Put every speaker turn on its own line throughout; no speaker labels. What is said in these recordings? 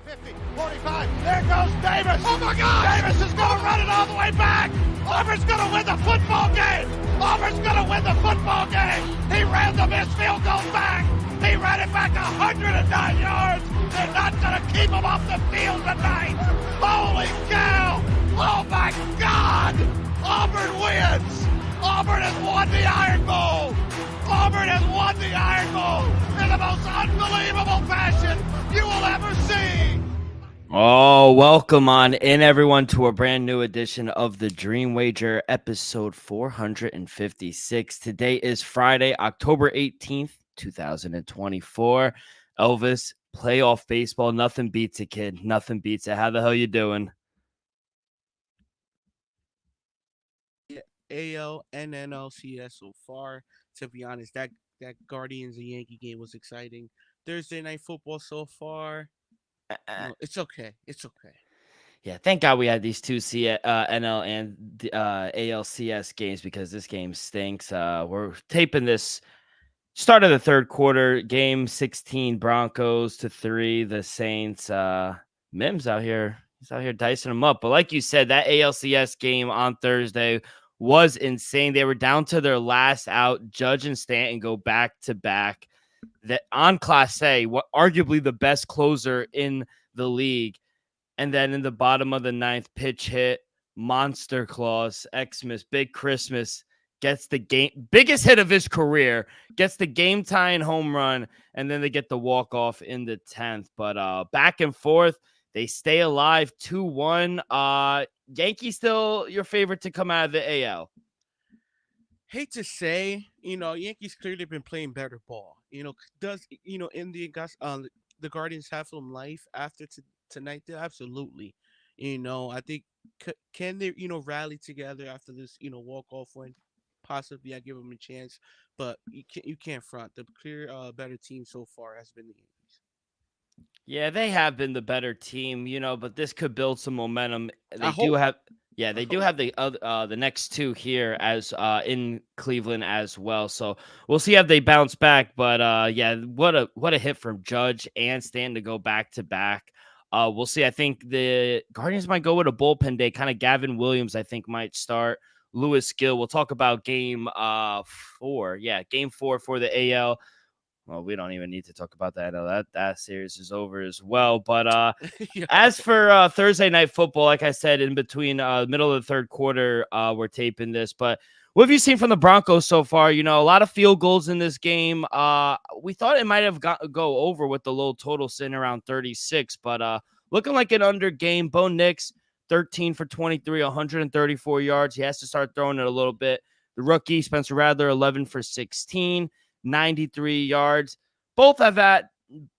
50, 45. There goes Davis.
Oh, my God.
Davis is going to run it all the way back. Auburn's going to win the football game. Auburn's going to win the football game. He ran the missed field goal back. He ran it back 109 yards. They're not going to keep him off the field tonight. Holy cow. Oh, my God. Auburn wins. Auburn has won the Iron Bowl. Auburn has won the Iron Bowl in the most unbelievable fashion you will ever see.
Oh, welcome on in, everyone, to a brand new edition of the Dream Wager, episode 456. Today is Friday, October 18th, 2024. Elvis, playoff baseball, nothing beats it, kid. Nothing beats it. How the hell you doing?
AL and NLCS so far. To be honest, that Guardians and Yankee game was exciting. Thursday night football so far, it's okay. It's okay.
Yeah, thank God we had these two NL and ALCS games because this game stinks. We're taping this start of the third quarter, game 16, Broncos to 3, the Saints. Mims out here. He's out here dicing them up. But like you said, that ALCS game on Thursday was insane. They were down to their last out. Judge and Stanton go back to back. That on Class A, what arguably the best closer in the league. And then in the bottom of the ninth, pitch hit, Monster Claus, Xmas, Big Christmas, gets the game, biggest hit of his career, gets the game tying home run, and then they get the walk off in the 10th. But back and forth, they stay alive 2-1. Yankees still your favorite to come out of the AL?
Hate to say, Yankees clearly been playing better ball. Does the Guardians have some life after tonight? Absolutely. I think can they rally together after this walk off win? Possibly, I give them a chance, but you can't front. The clear better team so far has been the Yankees.
Yeah, they have been the better team, but this could build some momentum. They do have the next two here as in Cleveland as well. So we'll see how they bounce back. But yeah, what a hit from Judge and Stanton to go back to back. We'll see. I think the Guardians might go with a bullpen day. Kind of Gavin Williams, I think, might start. Lewis Gill. We'll talk about game 4. Yeah, game 4 for the AL. Well, we don't even need to talk about that. That series is over as well. But
Yeah.
as for Thursday night football, like I said, in between middle of the third quarter, we're taping this. But what have you seen from the Broncos so far? A lot of field goals in this game. We thought it might have go over with the low total sitting around 36, but looking like an under game. Bo Nix, 13 for 23, 134 yards. He has to start throwing it a little bit. The rookie, Spencer Rattler, 11 for 16. 93 yards. Both have had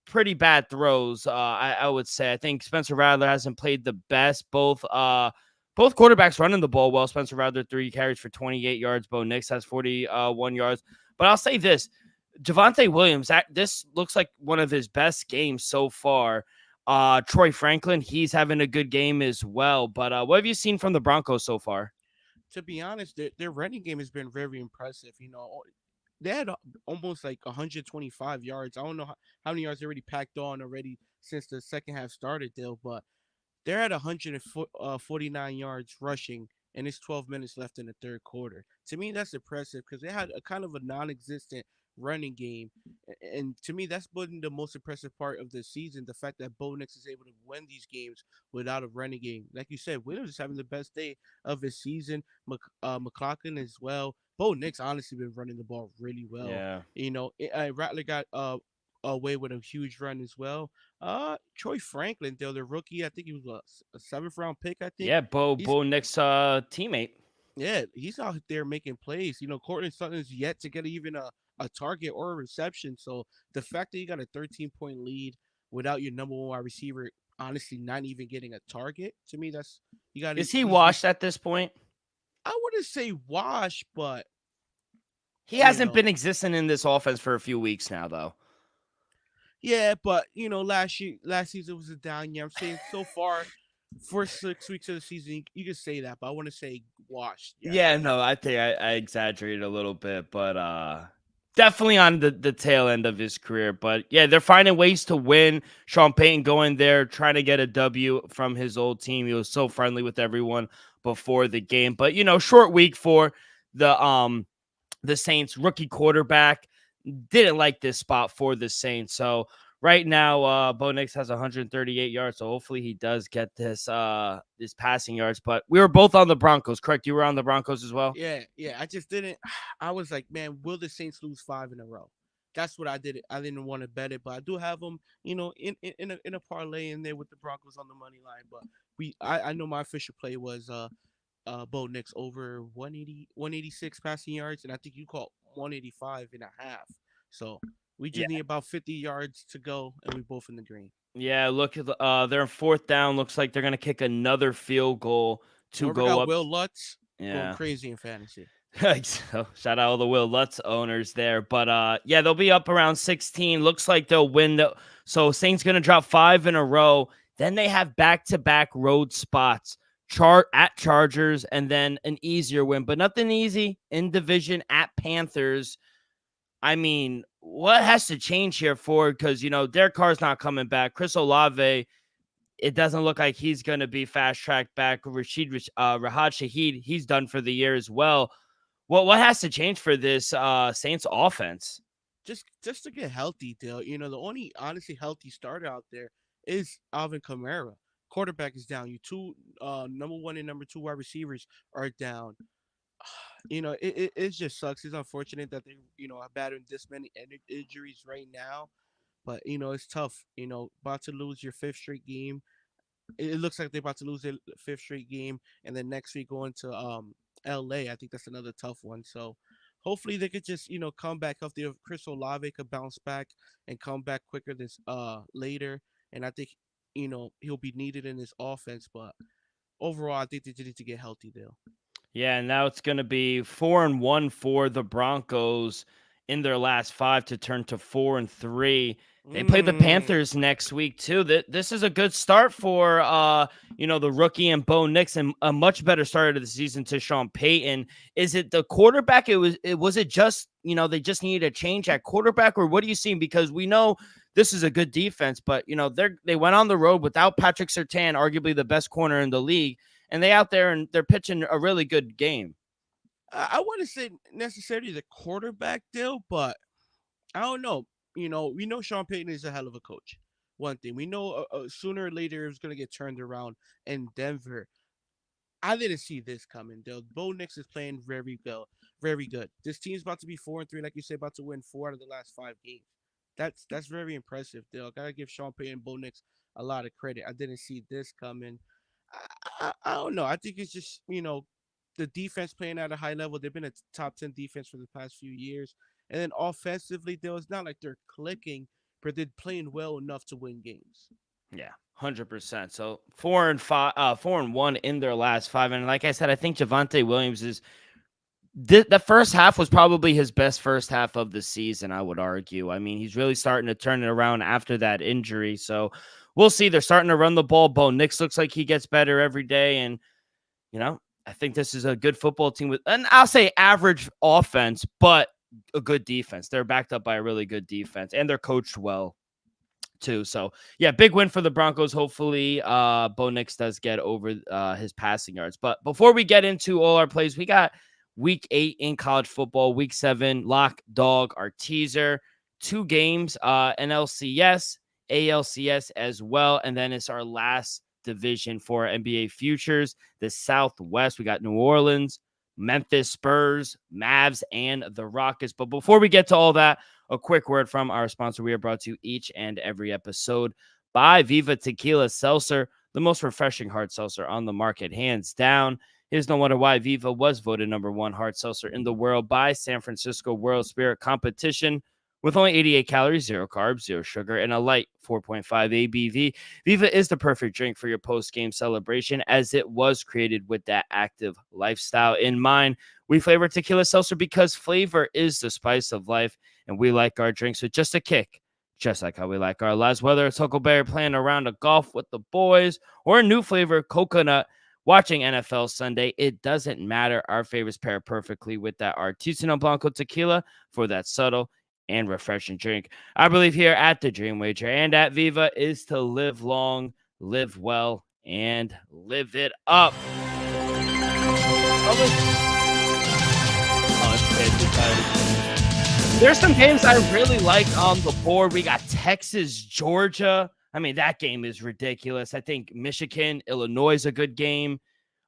pretty bad throws, I would say. I think Spencer Rattler hasn't played the best. Both quarterbacks running the ball well. Spencer Rattler, 3 carries for 28 yards. Bo Nix has 41 yards. But I'll say this. Javonte Williams, this looks like one of his best games so far. Troy Franklin, he's having a good game as well. But what have you seen from the Broncos so far?
To be honest, their running game has been very impressive. They had almost like 125 yards. I don't know how many yards they already packed on already since the second half started, though, but they're at 149 yards rushing, and it's 12 minutes left in the third quarter. To me, that's impressive because they had a kind of a non-existent running game, and to me, that's been the most impressive part of the season, the fact that Bo Nix is able to win these games without a running game. Like you said, Williams is having the best day of his season. McLaughlin as well. Bo Nix honestly been running the ball really well.
Yeah.
Rattler got away with a huge run as well. Troy Franklin, though, the rookie, I think he was a 7th round pick. I think.
Yeah, Bo Nix teammate.
Yeah, he's out there making plays. Courtland Sutton's yet to get even a target or a reception. So the fact that you got a 13-point lead without your number 1 wide receiver, honestly, not even getting a target, to me, that's you got.
Is he washed at this point?
I wouldn't say wash, but
he hasn't been existing in this offense for a few weeks now, though.
Yeah, but last season was a down year. I'm saying so far, first 6 weeks of the season, you can say that, but I want to say washed.
Yeah, no, I think I exaggerated a little bit, but definitely on the tail end of his career. But yeah, they're finding ways to win. Sean Payton going there, trying to get a W from his old team. He was so friendly with everyone before the game. But short week for the Saints. Rookie quarterback didn't like this spot for the Saints. So right now, Bo Nix has 138 yards. So hopefully he does get this passing yards. But we were both on the Broncos, correct? You were on the Broncos as well.
Yeah. I just didn't. I was like, man, will the Saints lose 5 in a row? That's what I did. I didn't want to bet it, but I do have them, in a parlay in there with the Broncos on the money line. But I know my official play was Bo Nix over 186 passing yards, and I think you caught 185.5. So we
Yeah.
just need about 50 yards to go, and we both in the green.
Yeah, look at they're in fourth down. Looks like they're gonna kick another field goal to
Whoever
go
got
up.
Will Lutz going
Yeah.
crazy in fantasy.
So, shout out all the Will Lutz owners there. But yeah, they'll be up around 16. Looks like they'll win. So Saints gonna drop 5 in a row. Then they have back-to-back road spots. At Chargers, and then an easier win, but nothing easy in division at Panthers. I mean, what has to change here for, because Derek Carr's not coming back. Chris Olave, it doesn't look like he's going to be fast tracked back. Rahad Shaheed, he's done for the year as well. What has to change for this Saints offense?
Just to get healthy, Dale. The only honestly healthy starter out there is Alvin Kamara. Quarterback is down. You two, number one and number two wide receivers are down. It just sucks. It's unfortunate that they are battling this many injuries right now. But it's tough. About to lose your fifth straight game. It looks like they're about to lose their fifth straight game, and then next week going to LA. I think that's another tough one. So hopefully they could just come back healthy. If Chris Olave could bounce back and come back quicker this later, and I think he'll be needed in this offense. But overall, I think they just need to get healthy, Dale.
Yeah, and now it's going to be 4-1 for the Broncos in their last 5 to turn to 4-3. They play the Panthers next week too. This is a good start for the rookie and Bo Nix, and a much better start of the season to Sean Payton. Is it the quarterback? Was it just they just needed a change at quarterback, or what are you seeing? Because we know this is a good defense, but they went on the road without Patrick Surtain, arguably the best corner in the league, and they out there and they're pitching a really good game.
I wouldn't say necessarily the quarterback deal, but I don't know. We know Sean Payton is a hell of a coach. One thing we know, sooner or later it's gonna get turned around in Denver. I didn't see this coming, though. Bo Nix is playing very good, very good. This team's about to be 4-3, like you said, about to win 4 out of the last 5 games. That's very impressive, though. I gotta give Sean Payton and Bo Nix a lot of credit. I didn't see this coming. I don't know. I think it's just the defense playing at a high level. They've been a top 10 defense for the past few years, and then offensively, though, it's not like they're clicking, but they're playing well enough to win games.
Yeah, 100%. So 4-1 in their last 5, and like I said, I think Javonte Williams is the first half was probably his best first half of the season, I would argue. I mean, he's really starting to turn it around after that injury. So we'll see. They're starting to run the ball. Bo Nix looks like he gets better every day. And, I think this is a good football team with, and I'll say average offense, but a good defense. They're backed up by a really good defense, and they're coached well too. So yeah, big win for the Broncos. Hopefully Bo Nix does get over his passing yards. But before we get into all our plays, we got week 8 in college football, week 7, lock dog, our teaser, 2 games, NLCS, ALCS as well. And then it's our last division for NBA futures, the Southwest. We got New Orleans, Memphis, Spurs, Mavs, and the Rockets. But before we get to all that, a quick word from our sponsor. We are brought to you each and every episode by Viva Tequila Seltzer, the most refreshing hard seltzer on the market, hands down. Here's no wonder why Viva was voted number 1 hard seltzer in the world by San Francisco World Spirit Competition. With only 88 calories, 0 carbs, 0 sugar, and a light 4.5 ABV, Viva is the perfect drink for your post-game celebration, as it was created with that active lifestyle in mind. We flavor tequila seltzer because flavor is the spice of life, and we like our drinks with just a kick, just like how we like our lives. Whether it's Huckleberry playing around a golf with the boys or a new flavor, coconut, watching NFL Sunday, it doesn't matter. Our favorites pair perfectly with that artisanal Blanco tequila for that subtle and refreshing drink. I believe here at the Dream Wager and at Viva is to live long, live well, and live it up. There's some games I really like on the board. We got Texas, Georgia. I mean, that game is ridiculous. I think Michigan, Illinois is a good game.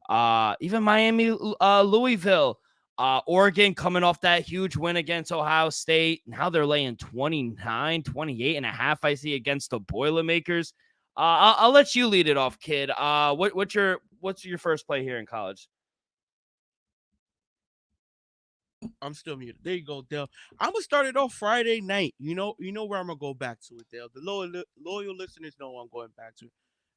Even Miami, Louisville, Oregon coming off that huge win against Ohio State. Now they're laying 29, 28 and a half, I see, against the Boilermakers. I'll let you lead it off, kid. What's your first play here in college?
I'm still muted. There you go, Dale. I'm gonna start it off Friday night. You know where I'm gonna go back to it, Dale. The loyal listeners know I'm going back to.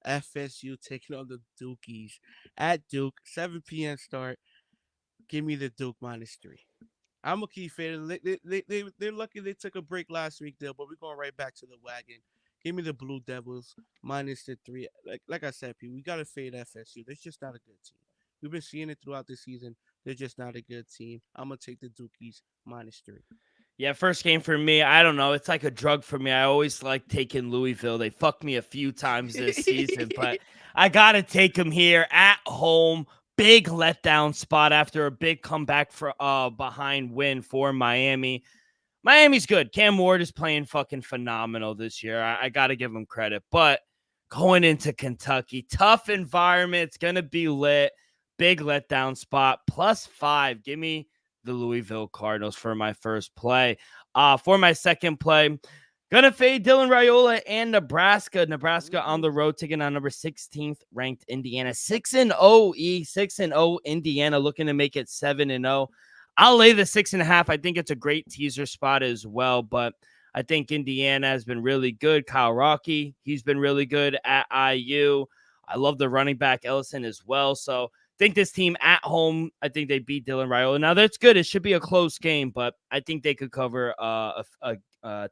FSU taking on the Dukies at Duke, 7 p.m. start. Give me the Duke -3. I'm gonna keep fading. They're lucky they took a break last week, Dale, but we're going right back to the wagon. Give me the Blue Devils -3. Like I said, Pete, we gotta fade FSU. They're just not a good team. We've been seeing it throughout the season. They're just not a good team. I'm gonna take the Dukies -3.
Yeah, first game for me. I don't know. It's like a drug for me. I always like taking Louisville. They fucked me a few times this season, but I gotta take them here at home. Big letdown spot after a big comeback for behind win for Miami. Miami's good. Cam Ward is playing fucking phenomenal this year. I got to give him credit. But going into Kentucky, tough environment. It's going to be lit. Big letdown spot. +5. Give me the Louisville Cardinals for my first play. For my second play, gonna fade Dylan Raiola and Nebraska. Nebraska on the road taking on number 16th ranked Indiana. 6-0 6-0 Indiana, looking to make it 7-0. I'll lay the 6.5. I think it's a great teaser spot as well, but I think Indiana has been really good. Kyle Rocky, he's been really good at IU. I love the running back Ellison as well. So I think this team at home, I think they beat Dylan Raiola. Now that's good. It should be a close game, but I think they could cover a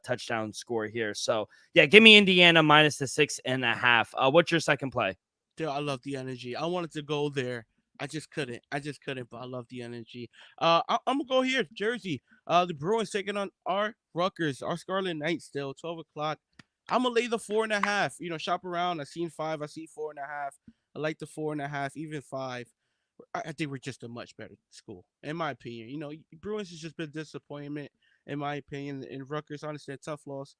touchdown score here. So yeah, give me Indiana -6.5. What's your second play?
Dude, I love the energy. I wanted to go there. I just couldn't, but I love the energy. I'm gonna go here, Jersey. The Bruins taking on our Rutgers, our Scarlet Knights still, 12 o'clock. I'm gonna lay the 4.5. Shop around. I seen 5. I see 4.5. I like the 4.5, even 5. I think we're just a much better school, in my opinion. Bruins has just been disappointment, in my opinion. And Rutgers, honestly, a tough loss.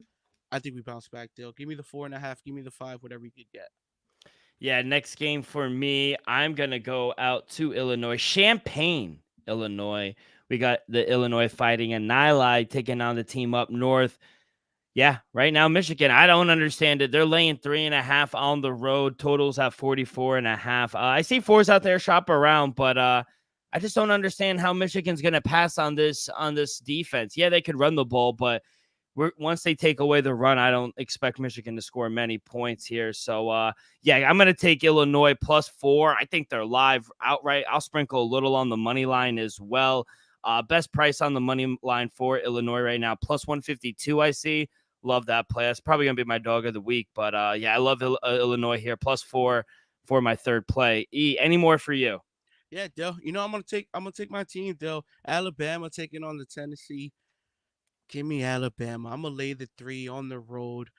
I think we bounce back, Dale. Give me the 4.5. Give me the 5. Whatever you could get.
Yeah, next game for me, I'm going to go out to Illinois. Champaign, Illinois. We got the Illinois Fighting Illini taking on the team up north. Yeah, right now, Michigan, I don't understand it. They're laying 3.5 on the road. Totals at 44.5. I see 4s out there, shop around, but I just don't understand how Michigan's going to pass on this defense. Yeah, they could run the ball, but once they take away the run, I don't expect Michigan to score many points here. So, yeah, I'm going to take Illinois +4. I think they're live outright. I'll sprinkle a little on the money line as well. Best price on the money line for Illinois right now, +152, I see. Love that play. That's probably going to be my dog of the week. But, yeah, I love Illinois here, +4 for my third play. Any more for you?
Yeah, Dale. I'm gonna take my team, Dale. Alabama taking on the Tennessee. Give me Alabama. I'm going to lay the 3 on the road.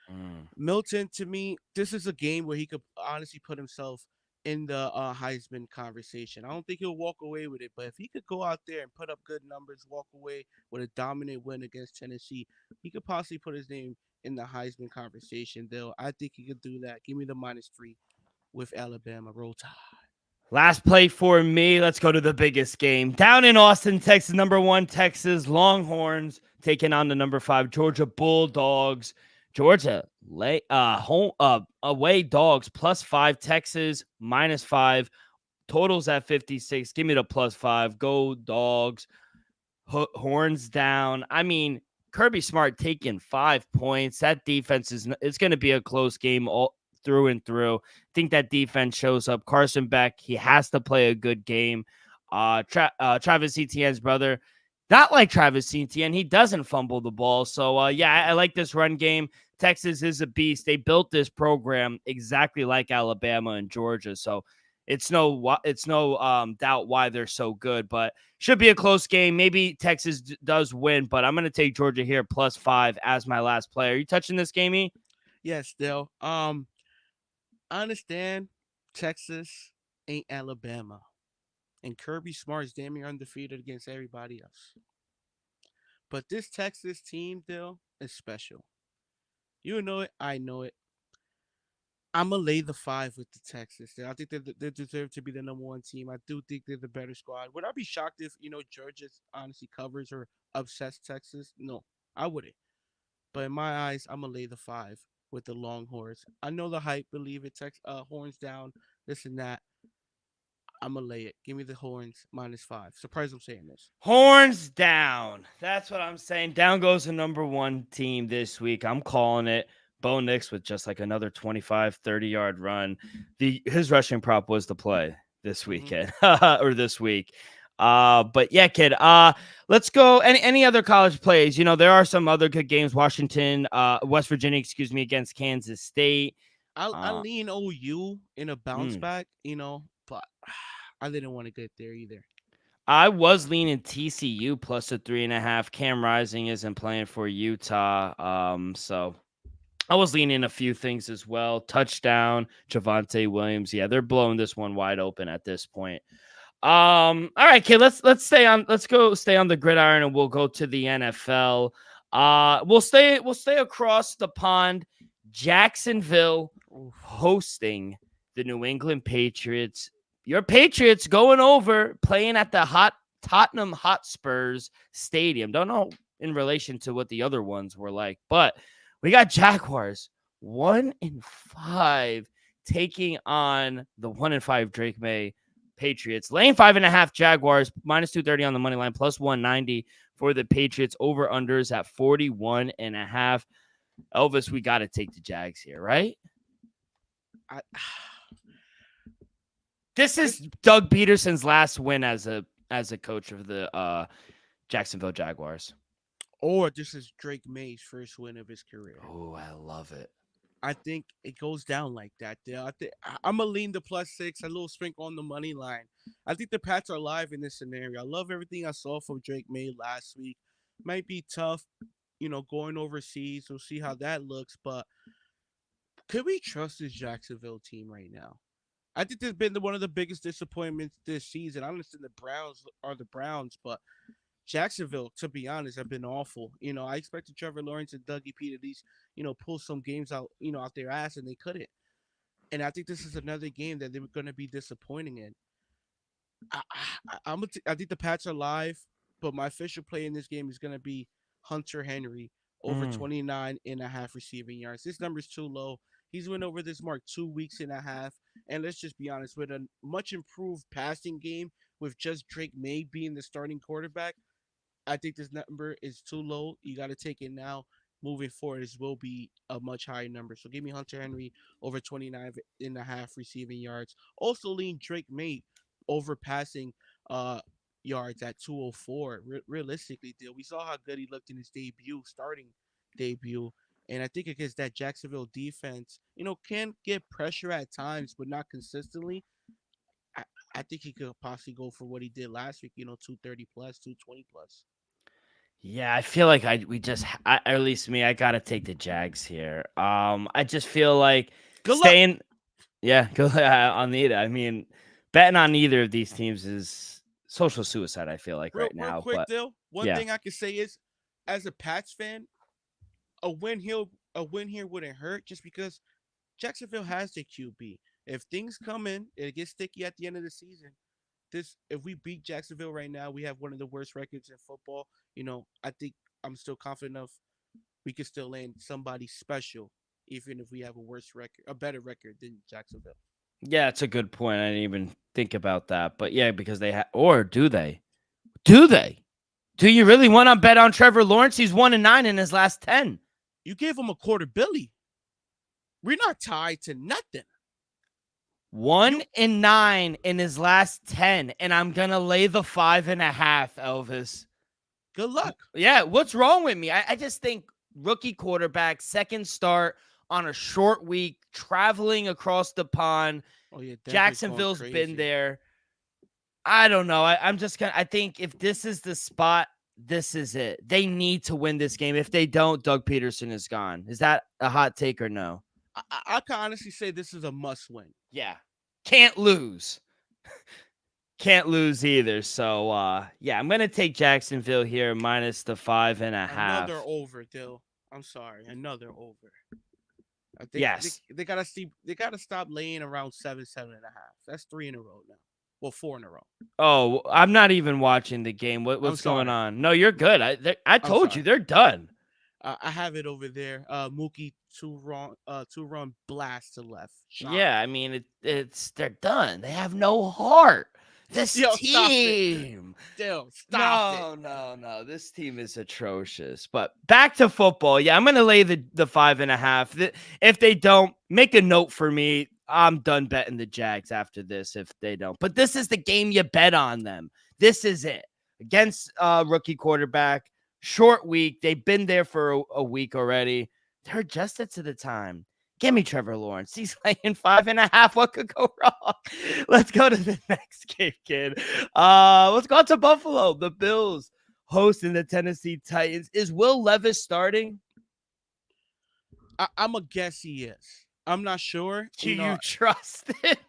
Milton, to me, this is a game where he could honestly put himself in the Heisman conversation. I don't think he'll walk away with it, but if he could go out there and put up good numbers, walk away with a dominant win against Tennessee, he could possibly put his name in the Heisman conversation, though. I think he could do that. Give me the -3 with Alabama. Roll Tide.
Last play for me. Let's go to the biggest game. Down in Austin, Texas, number 1 Texas Longhorns taking on the number 5 Georgia Bulldogs. Georgia away dogs +5. Texas -5. Totals at 56. Give me the +5. Go Dogs. Horns down. I mean, Kirby Smart taking 5 points. That defense it's going to be a close game all through and through. I think that defense shows up. Carson Beck, he has to play a good game. Travis Etienne's brother, not like Travis Etienne, he doesn't fumble the ball. So, yeah, I like this run game. Texas is a beast. They built this program exactly like Alabama and Georgia. So, it's no doubt why they're so good, but should be a close game. Maybe Texas does win, but I'm going to take Georgia here +5 as my last play. Are you touching this game, E?
Yes, still. I understand Texas ain't Alabama, and Kirby Smart is damn near undefeated against everybody else. But this Texas team, Dill, is special. You know it. I know it. I'm gonna lay the 5 with the Texas. I think they deserve to be the #1 team. I do think they're the better squad. Would I be shocked if Georgia honestly covers or upsets Texas? No, I wouldn't. But in my eyes, I'm gonna lay the 5 with the Longhorns. I know the hype, believe it. Horns down, this and that. I'm gonna lay it. Give me the Horns -5. Surprised I'm saying this.
Horns down. That's what I'm saying. Down goes the #1 team this week. I'm calling it. Bo Nix with just like another 25, 30-yard run. His rushing prop was the play this weekend or this week. But yeah, kid. Let's go. Any other college plays? There are some other good games. West Virginia, excuse me, against Kansas State.
I lean OU in a bounce back, but I didn't want to get there either.
I was leaning TCU plus a 3.5. Cam Rising isn't playing for Utah. So I was leaning a few things as well. Touchdown, Javonte Williams. Yeah, they're blowing this one wide open at this point. All right, kid. Let's stay on the gridiron, and we'll go to the NFL. We'll stay across the pond. Jacksonville hosting the New England Patriots. Your Patriots going over, playing at the Tottenham Hotspurs Stadium. Don't know in relation to what the other ones were like, but we got Jaguars 1-5 taking on the 1-5 Drake May Patriots. Laying 5.5 Jaguars, -230 on the money line, +190 for the Patriots. Over unders at 41.5. Elvis, we got to take the Jags here, right? This is Doug Peterson's last win as a coach of the Jacksonville Jaguars.
Or this is Drake May's first win of his career.
Oh, I love it.
I think it goes down like that. I'm going to lean the +6, a little sprinkle on the money line. I think the Pats are live in this scenario. I love everything I saw from Drake May last week. Might be tough, going overseas. We'll see how that looks. But could we trust this Jacksonville team right now? I think there's been one of the biggest disappointments this season. I understand the Browns are the Browns, but Jacksonville, to be honest, have been awful. I expected Trevor Lawrence and Dougie P to at least, pull some games out, out their ass, and they couldn't. And I think this is another game that they were going to be disappointing in. I think the Pats are live, but my official play in this game is going to be Hunter Henry over 29.5 receiving yards. This number is too low. He's went over this mark 2 weeks and a half. And let's just be honest, with a much improved passing game, with just Drake May being the starting quarterback, I think this number is too low. You got to take it now. Moving forward, this will be a much higher number. So give me Hunter Henry over 29.5 receiving yards. Also lean Drake May over passing yards at 204. Realistically, we saw how good he looked in his starting debut. And I think against that Jacksonville defense, can get pressure at times, but not consistently. I think he could possibly go for what he did last week, 230 plus, 220 plus.
Yeah, I feel like at least me, I gotta take the Jags here. I just feel like staying. Yeah, go on either. I mean, betting on either of these teams is social suicide. I feel like right now.
Real quick, Dill. One thing I can say is, as a Pats fan, a win here wouldn't hurt, just because Jacksonville has the QB. If things come in, it gets sticky at the end of the season. If we beat Jacksonville right now, we have one of the worst records in football. I think I'm still confident enough we could still land somebody special, even if we have a better record than Jacksonville.
Yeah, it's a good point. I didn't even think about that. But yeah, because or do they? Do they? Do you really want to bet on Trevor Lawrence? He's 1-9 in his last 10.
You gave him a quarter billy. We're not tied to nothing.
1-9 in his last 10, and I'm gonna lay the 5.5, Elvis.
Good luck.
Yeah, what's wrong with me? I just think rookie quarterback, second start on a short week, traveling across the pond.
Oh yeah, Denver's going
Jacksonville's been
crazy.
there. I don't know. I'm just gonna. I think if this is the spot, this is it. They need to win this game. If they don't, Doug Peterson is gone. Is that a hot take or no?
I can honestly say this is a must win.
Yeah, can't lose. Can't lose either. So yeah, I'm gonna take Jacksonville here minus the 5.5.
Another over, Dill. I'm sorry, another over. I think
Yes.
they gotta stop laying around 7.5. That's 3 in a row now. Well, 4 in a row.
Oh, I'm not even watching the game.
I'm
What's going
sorry.
on? No, you're good. I
I'm
told you
sorry.
they're done.
I have it over there. Mookie two run blast to left. Shot.
Yeah, I mean it's they're done. They have no heart. This
Yo, stop it.
team.
Dill, stop it.
No. This team is atrocious. But back to football. Yeah, I'm gonna lay the 5.5. If they don't, make a note for me. I'm done betting the Jags after this if they don't. But this is the game you bet on them. This is it. Against rookie quarterback. Short week. They've been there for a week already. They're adjusted to the time. Give me Trevor Lawrence. He's laying 5.5. What could go wrong? Let's go to the next game, kid. Let's go to Buffalo. The Bills hosting the Tennessee Titans. Is Will Levis starting?
I'm a guess he is. I'm not sure.
Do you trust it?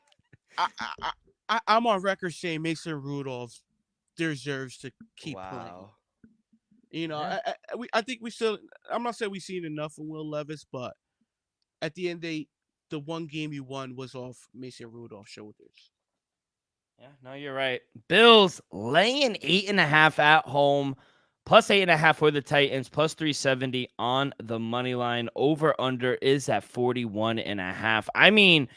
I'm on record saying Mason Rudolph deserves to keep playing.
Yeah.
I think we still. I'm not saying we've seen enough of Will Levis, but at the end, the one game you won was off Mason Rudolph's shoulders.
Yeah, no, you're right. Bills laying 8.5 at home, plus 8.5 for the Titans, plus 370 on the money line. Over under is at 41.5. I mean,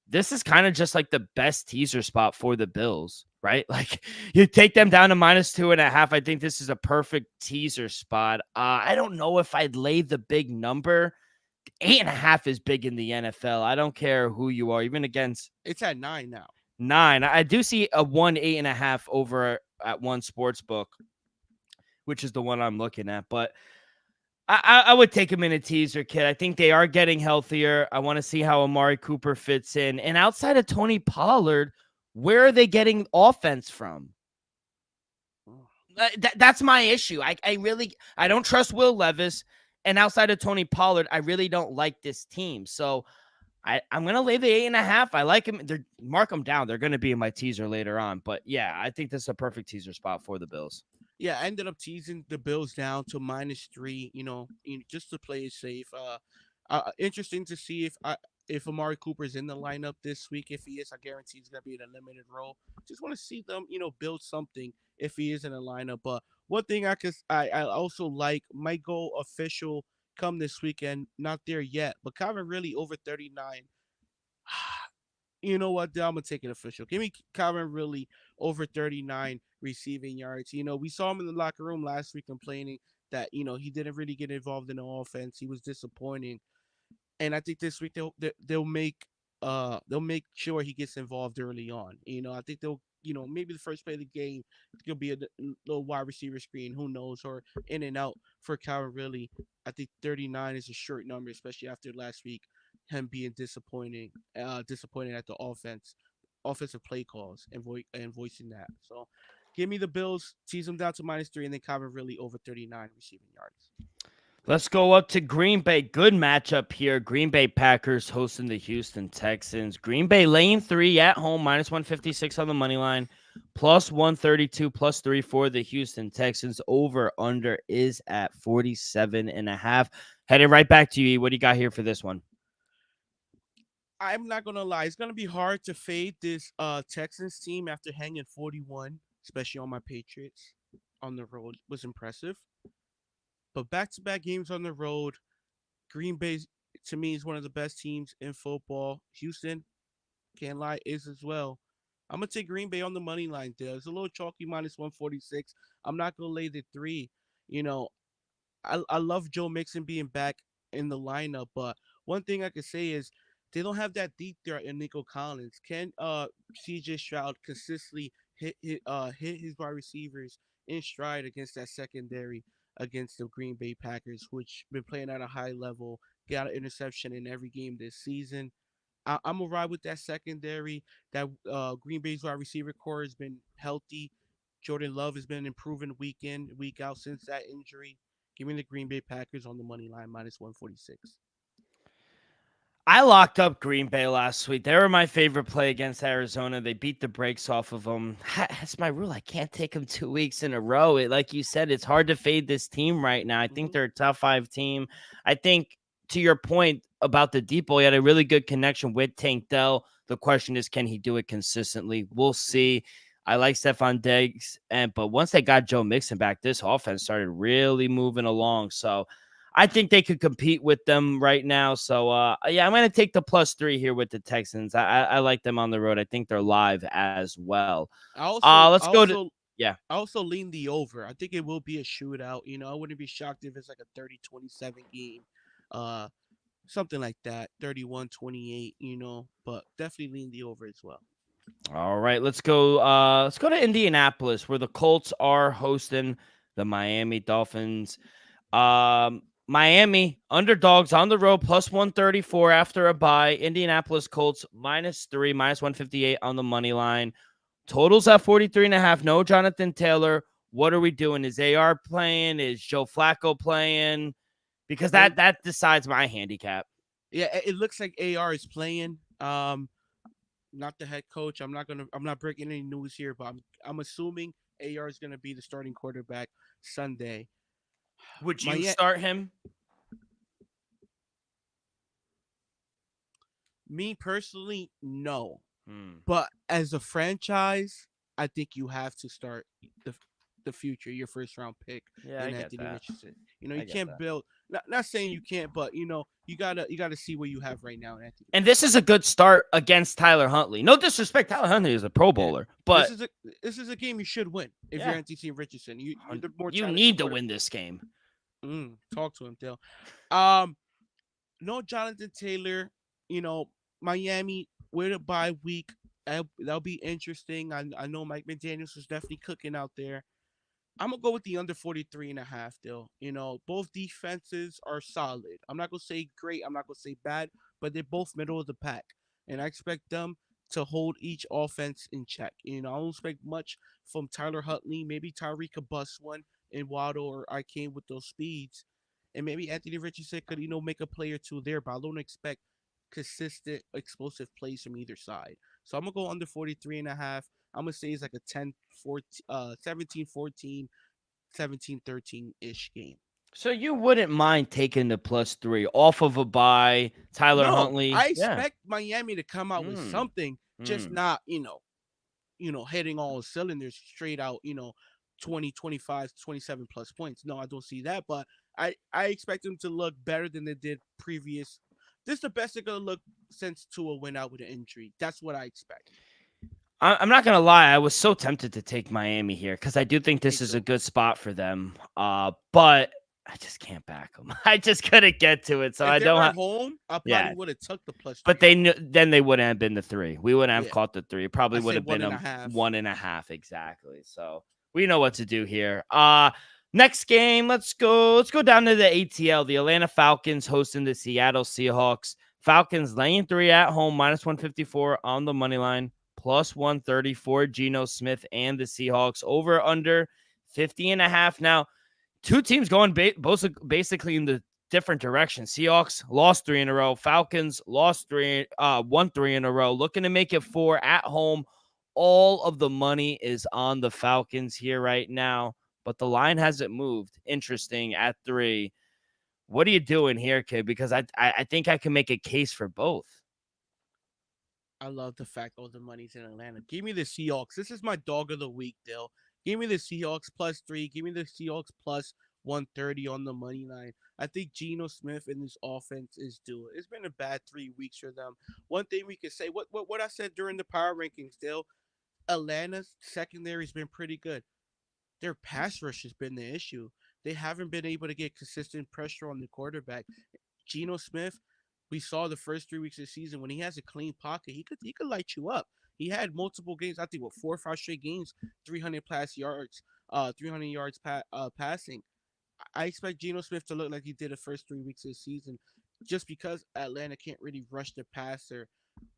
this is kind of just like the best teaser spot for the Bills, right? Like you take them down to minus 2.5. I think this is a perfect teaser spot. I don't know if I'd lay the big number. 8.5 is big in the NFL. I don't care who you are, even against.
It's at 9 now.
9. I do see a 8.5 over at one sports book, which is the one I'm looking at. But I would take him in a teaser, kid. I think they are getting healthier. I want to see how Amari Cooper fits in. And outside of Tony Pollard, where are they getting offense from? That's my issue. I don't trust Will Levis. And outside of Tony Pollard, I really don't like this team. So I'm going to lay the 8.5. I like him. Mark them down. They're going to be in my teaser later on. But yeah, I think this is a perfect teaser spot for the Bills.
Yeah, I ended up teasing the Bills down to -3. Just to play it safe. Interesting to see if Amari Cooper's in the lineup this week. If he is, I guarantee he's gonna be in a limited role. Just want to see them, build something if he is in a lineup. But one thing I also like might go official come this weekend. Not there yet, but Calvin really over 39. You know what? I'm gonna take it official. Give me Calvin really over 39 receiving yards. We saw him in the locker room last week complaining that he didn't really get involved in the offense. He was disappointing, and I think this week they'll make sure he gets involved early on. I think they'll maybe the first play of the game could be a little wide receiver screen. Who knows? Or in and out for Calvin really. I think 39 is a short number, especially after last week him being disappointed at the offensive play calls and voicing that. So give me the Bills, tease them down to -3, and then Calvin really over 39 receiving yards.
Let's go up to Green Bay. Good matchup here. Green Bay Packers hosting the Houston Texans. Green Bay laying 3 at home, -156 on the money line, plus 132, plus 3 for the Houston Texans. Over under is at 47.5. Headed right back to you, E. What do you got here for this one?
I'm not gonna lie, it's gonna be hard to fade this Texans team after hanging 41, especially on my Patriots on the road was impressive. But back-to-back games on the road, Green Bay to me is one of the best teams in football. Houston, can't lie, is as well. I'm gonna take Green Bay on the money line there. It's a little chalky -146. I'm not gonna lay the 3. You know, I love Joe Mixon being back in the lineup, but one thing I could say is they don't have that deep threat in Nico Collins. Can CJ Stroud consistently hit his wide receivers in stride against that secondary against the Green Bay Packers, which been playing at a high level, got an interception in every game this season. I'm gonna ride with that secondary. That Green Bay's wide receiver core has been healthy. Jordan Love has been improving week in, week out since that injury. Give me the Green Bay Packers on the money line -146.
I locked up Green Bay last week. They were my favorite play against Arizona. They beat the brakes off of them. That's my rule. I can't take them 2 weeks in a row. Like you said, it's hard to fade this team right now. I think
Hmm.
they're a top 5 team. I think, to your point about the deep ball, he had a really good connection with Tank Dell. The question is, can he do it consistently? We'll
Hmm.
see. I like Stephon Diggs, but once they got Joe Mixon back, this offense started really moving along. So I think they could compete with them right now. So, yeah, I'm going to take the +3 here with the Texans. I like them on the road. I think they're live as well.
I also,
Let's
I
go to,
also,
yeah.
I also lean the over. I think it will be a shootout. I wouldn't be shocked if it's like a 30-27 game, uh, something like that, 31-28. But definitely lean the over as well.
All right, let's go. Let's go to Indianapolis, where the Colts are hosting the Miami Dolphins. Miami underdogs on the road +134 after a bye. Indianapolis Colts -3, -158 on the money line. Totals at 43.5. No Jonathan Taylor. What are we doing? Is AR playing? Is Joe Flacco playing? Because
It,
that decides my handicap.
yeah, it looks like AR is playing. Not the head coach. I'm not breaking any news here, but I'm assuming AR is gonna be the starting quarterback Sunday.
Would you
My
start him?
Me personally, no.
Hmm.
But as a franchise, I think you have to start the the future, your first round pick
Yeah, I
in
get
Anthony
that.
Richardson. You
I get
can't
that.
build. Not saying you can't, but you gotta see what you have right now in Anthony
And this
Richardson.
is a good start against Tyler Huntley. No disrespect, Tyler Huntley is a Pro
Yeah,
Bowler,
this
but
is a this is a game you should win if you're
yeah,
Anthony Richardson. You're the more
you
talented
need to
quarterback.
win this game.
Talk to him, Dale. Um, no Jonathan Taylor. You know, Miami with a bye week. That'll be interesting. I know Mike McDaniels was definitely cooking out there. I'm gonna go with the under 43.5. Still, both defenses are solid. I'm not gonna say great. I'm not gonna say bad, but they're both middle of the pack, and I expect them to hold each offense in check. I don't expect much from Tyler Huntley. Maybe Tyreek could bust one, and Waddle or I came with those speeds, and maybe Anthony Richardson could make a play or two there. But I don't expect consistent explosive plays from either side. So I'm gonna go under 43.5. I'm gonna say it's like a 17-14, 17-13 ish game.
So you wouldn't mind taking the +3 off of a bye, Tyler
No,
Huntley.
I
Yeah.
expect Miami to come out with
Mm,
something, just
mm.
not, hitting all cylinders straight out, 20, 25, 27 plus points. No, I don't see that, but I expect them to look better than they did previous. This is the best they're gonna look since Tua went out with an injury. That's what I expect.
I'm not gonna lie, I was so tempted to take Miami here because I do think
Me
this is a
too.
good spot for them. But I just can't back them. I just couldn't get to it, so
If
I
they
don't
were at
have.
home, I probably
Yeah,
would have took the plus
but
3
they
out.
knew then they wouldn't have been the 3. We wouldn't have
Yeah,
caught the 3. It probably
I
would
say
have
one
been
and
a
a half.
1.5 exactly. So we know what to do here. Next game, let's go down to the ATL. The Atlanta Falcons hosting the Seattle Seahawks. Falcons laying 3 at home, -154 on the money line, +134. Geno Smith and the Seahawks over under 50.5. Now, two teams going both basically in the different directions. Seahawks lost 3 in a row. Falcons lost 3 in a row. Looking to make it 4 at home. All of the money is on the Falcons here right now, but the line hasn't moved. Interesting at 3. What are you doing here, kid? Because I think I can make a case for both.
I love the fact all the money's in Atlanta. Give me the Seahawks. This is my dog of the week, Dill. Give me the Seahawks +3. Give me the Seahawks plus 130 on the money line. I think Geno Smith and this offense is due. It's been a bad 3 weeks for them. One thing we can say, what I said during the power rankings, Dill, Atlanta's secondary has been pretty good. Their pass rush has been the issue. They haven't been able to get consistent pressure on the quarterback. Geno Smith, we saw the first 3 weeks of the season when he has a clean pocket, he could light you up. He had multiple games, I think, 4 or 5 straight games, 300 plus yards, 300 yards passing. I expect Geno Smith to look like he did the first 3 weeks of the season, just because Atlanta can't really rush the passer.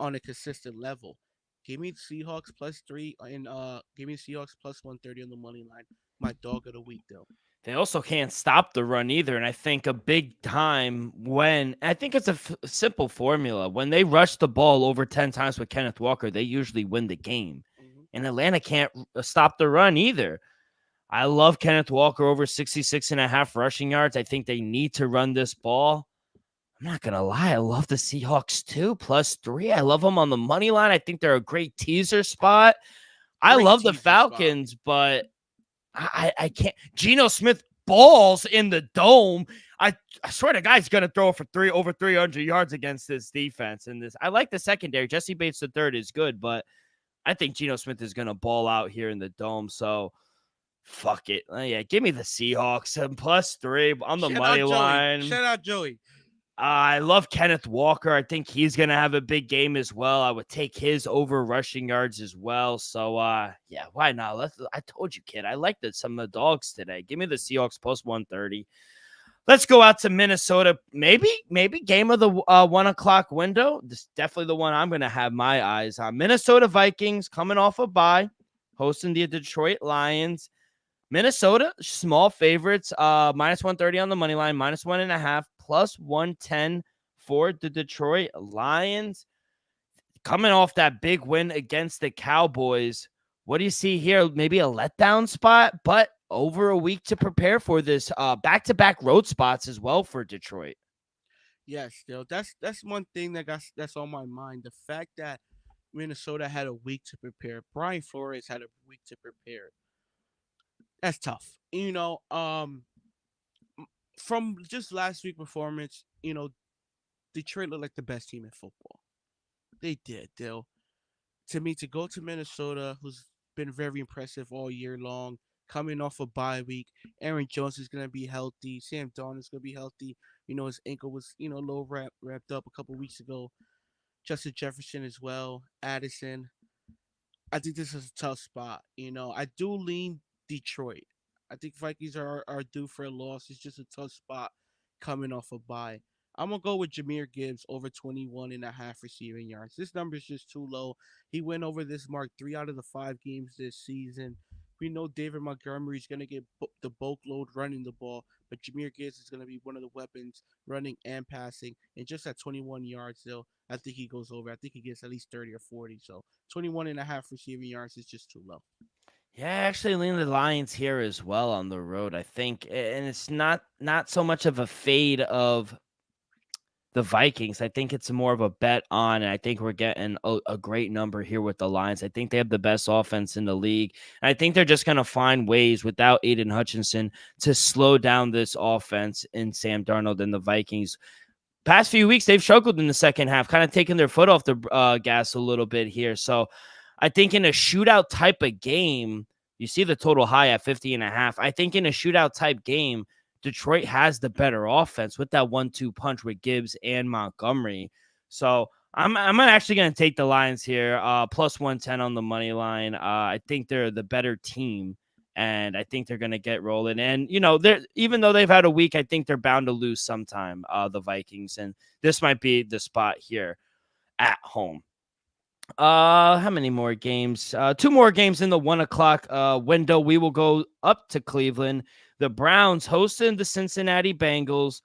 on a consistent level. Give me Seahawks +3 and give me Seahawks +130 on the money line. My dog of the week though.
They also can't stop the run either. And I think a big time when I think it's a simple formula. When they rush the ball over 10 times with Kenneth Walker, they usually win the game.
Mhm.
And Atlanta can't stop the run either. I love Kenneth Walker over 66.5 rushing yards. I think they need to run this ball. I'm not going to lie. I love the Seahawks too, +3. I love them on the money line. I think they're a great teaser spot. I
Great
love the
teaser spot.
Falcons, but I can't. Geno Smith balls in the dome. I swear to God, he's gonna throw for over 300 yards against this defense. And this, I like the secondary. Jesse Bates the third is good, but I think Geno Smith is gonna ball out here in the dome. So fuck it. Yeah, give me the Seahawks and +3 on the
Shout
money
out Joey.
line.
Shout out Joey.
I love Kenneth Walker. I think he's going to have a big game as well. I would take his over rushing yards as well. So, yeah, why not? I told you, kid. I like some of the dogs today. Give me the Seahawks +130. Let's go out to Minnesota. Maybe game of the 1 o'clock window. This is definitely the one I'm going to have my eyes on. Minnesota Vikings coming off a bye, hosting the Detroit Lions. Minnesota, small favorites, -130 on the money line, -1.5, +110 for the Detroit Lions. Coming off that big win against the Cowboys. What do you see here? Maybe a letdown spot, but over a week to prepare for this back-to-back road spots as well for Detroit.
Yes, still that's one thing that's on my mind. The fact that Minnesota had a week to prepare. Brian Flores had a week to prepare. That's tough. From just last week performance, Detroit looked like the best team in football. They did, Dill. To me, to go to Minnesota, who's been very impressive all year long, coming off a bye week, Aaron Jones is gonna be healthy. Sam Darnold is gonna be healthy. His ankle was a little wrapped up a couple weeks ago. Justin Jefferson as well. Addison. I think this is a tough spot. I do lean Detroit. I think Vikings are due for a loss. It's just a tough spot coming off a bye. I'm gonna go with Jameer Gibbs over 21.5 receiving yards. This number is just too low. He went over this mark 3 out of the 5 games this season. We know David Montgomery is gonna get the bulk load running the ball, but Jameer Gibbs is gonna be one of the weapons running and passing. And just at 21 yards, though, I think he goes over. I think he gets at least 30 or 40. So 21.5 receiving yards is just too low.
Yeah, I actually lean the Lions here as well on the road, I think. And it's not so much of a fade of the Vikings. I think it's more of a bet on, and I think we're getting a great number here with the Lions. I think they have the best offense in the league. And I think they're just going to find ways without Aiden Hutchinson to slow down this offense in Sam Darnold and the Vikings. Past few weeks, they've struggled in the second half, kind of taking their foot off the gas a little bit here. So I think in a shootout type of game, you see the total high at 50.5. I think in a shootout type game, Detroit has the better offense with that 1-2 punch with Gibbs and Montgomery. So I'm actually going to take the Lions here, +110 on the money line. I think they're the better team, and I think they're going to get rolling. And, they're, even though they've had a week, I think they're bound to lose sometime, the Vikings. And this might be the spot here at home. How many more games? 2 more games in the 1 o'clock window. We will go up to Cleveland. The Browns hosting the Cincinnati Bengals.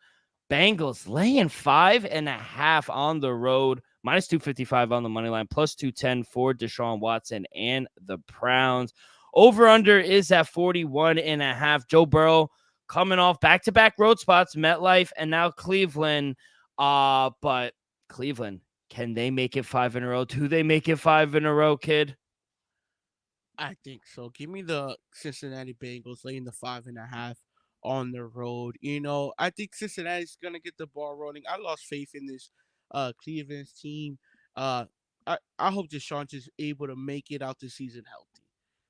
Bengals laying 5.5 on the road, -255 on the money line, +210 for Deshaun Watson and the Browns. Over under is at 41.5. Joe Burrow coming off back-to-back road spots, MetLife and now Cleveland. But Cleveland, can they make it 5 in a row? Do they make it 5 in a row, kid?
I think so. Give me the Cincinnati Bengals laying the 5.5 on the road. I think Cincinnati's gonna get the ball rolling. I lost faith in this Cleveland's team. I hope Deshaun is able to make it out the season healthy.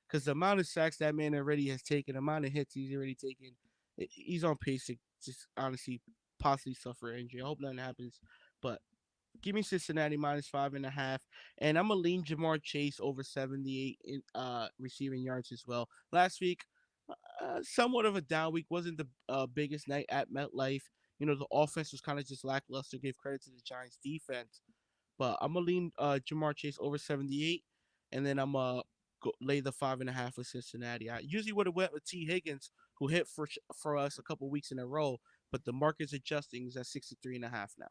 Because the amount of sacks that man already has taken, the amount of hits he's already taken, he's on pace to just honestly possibly suffer injury. I hope nothing happens. But give me Cincinnati -5.5, and I'm gonna lean Jamar Chase over 78 in receiving yards as well. Last week, somewhat of a down week. Wasn't the biggest night at MetLife. The offense was kind of just lackluster. Give credit to the Giants' defense, but I'm gonna lean Jamar Chase over 78, and then I'm lay the 5.5 with Cincinnati. I usually would have went with T Higgins, who hit for us a couple weeks in a row, but the market's adjusting. Is at 63.5 now.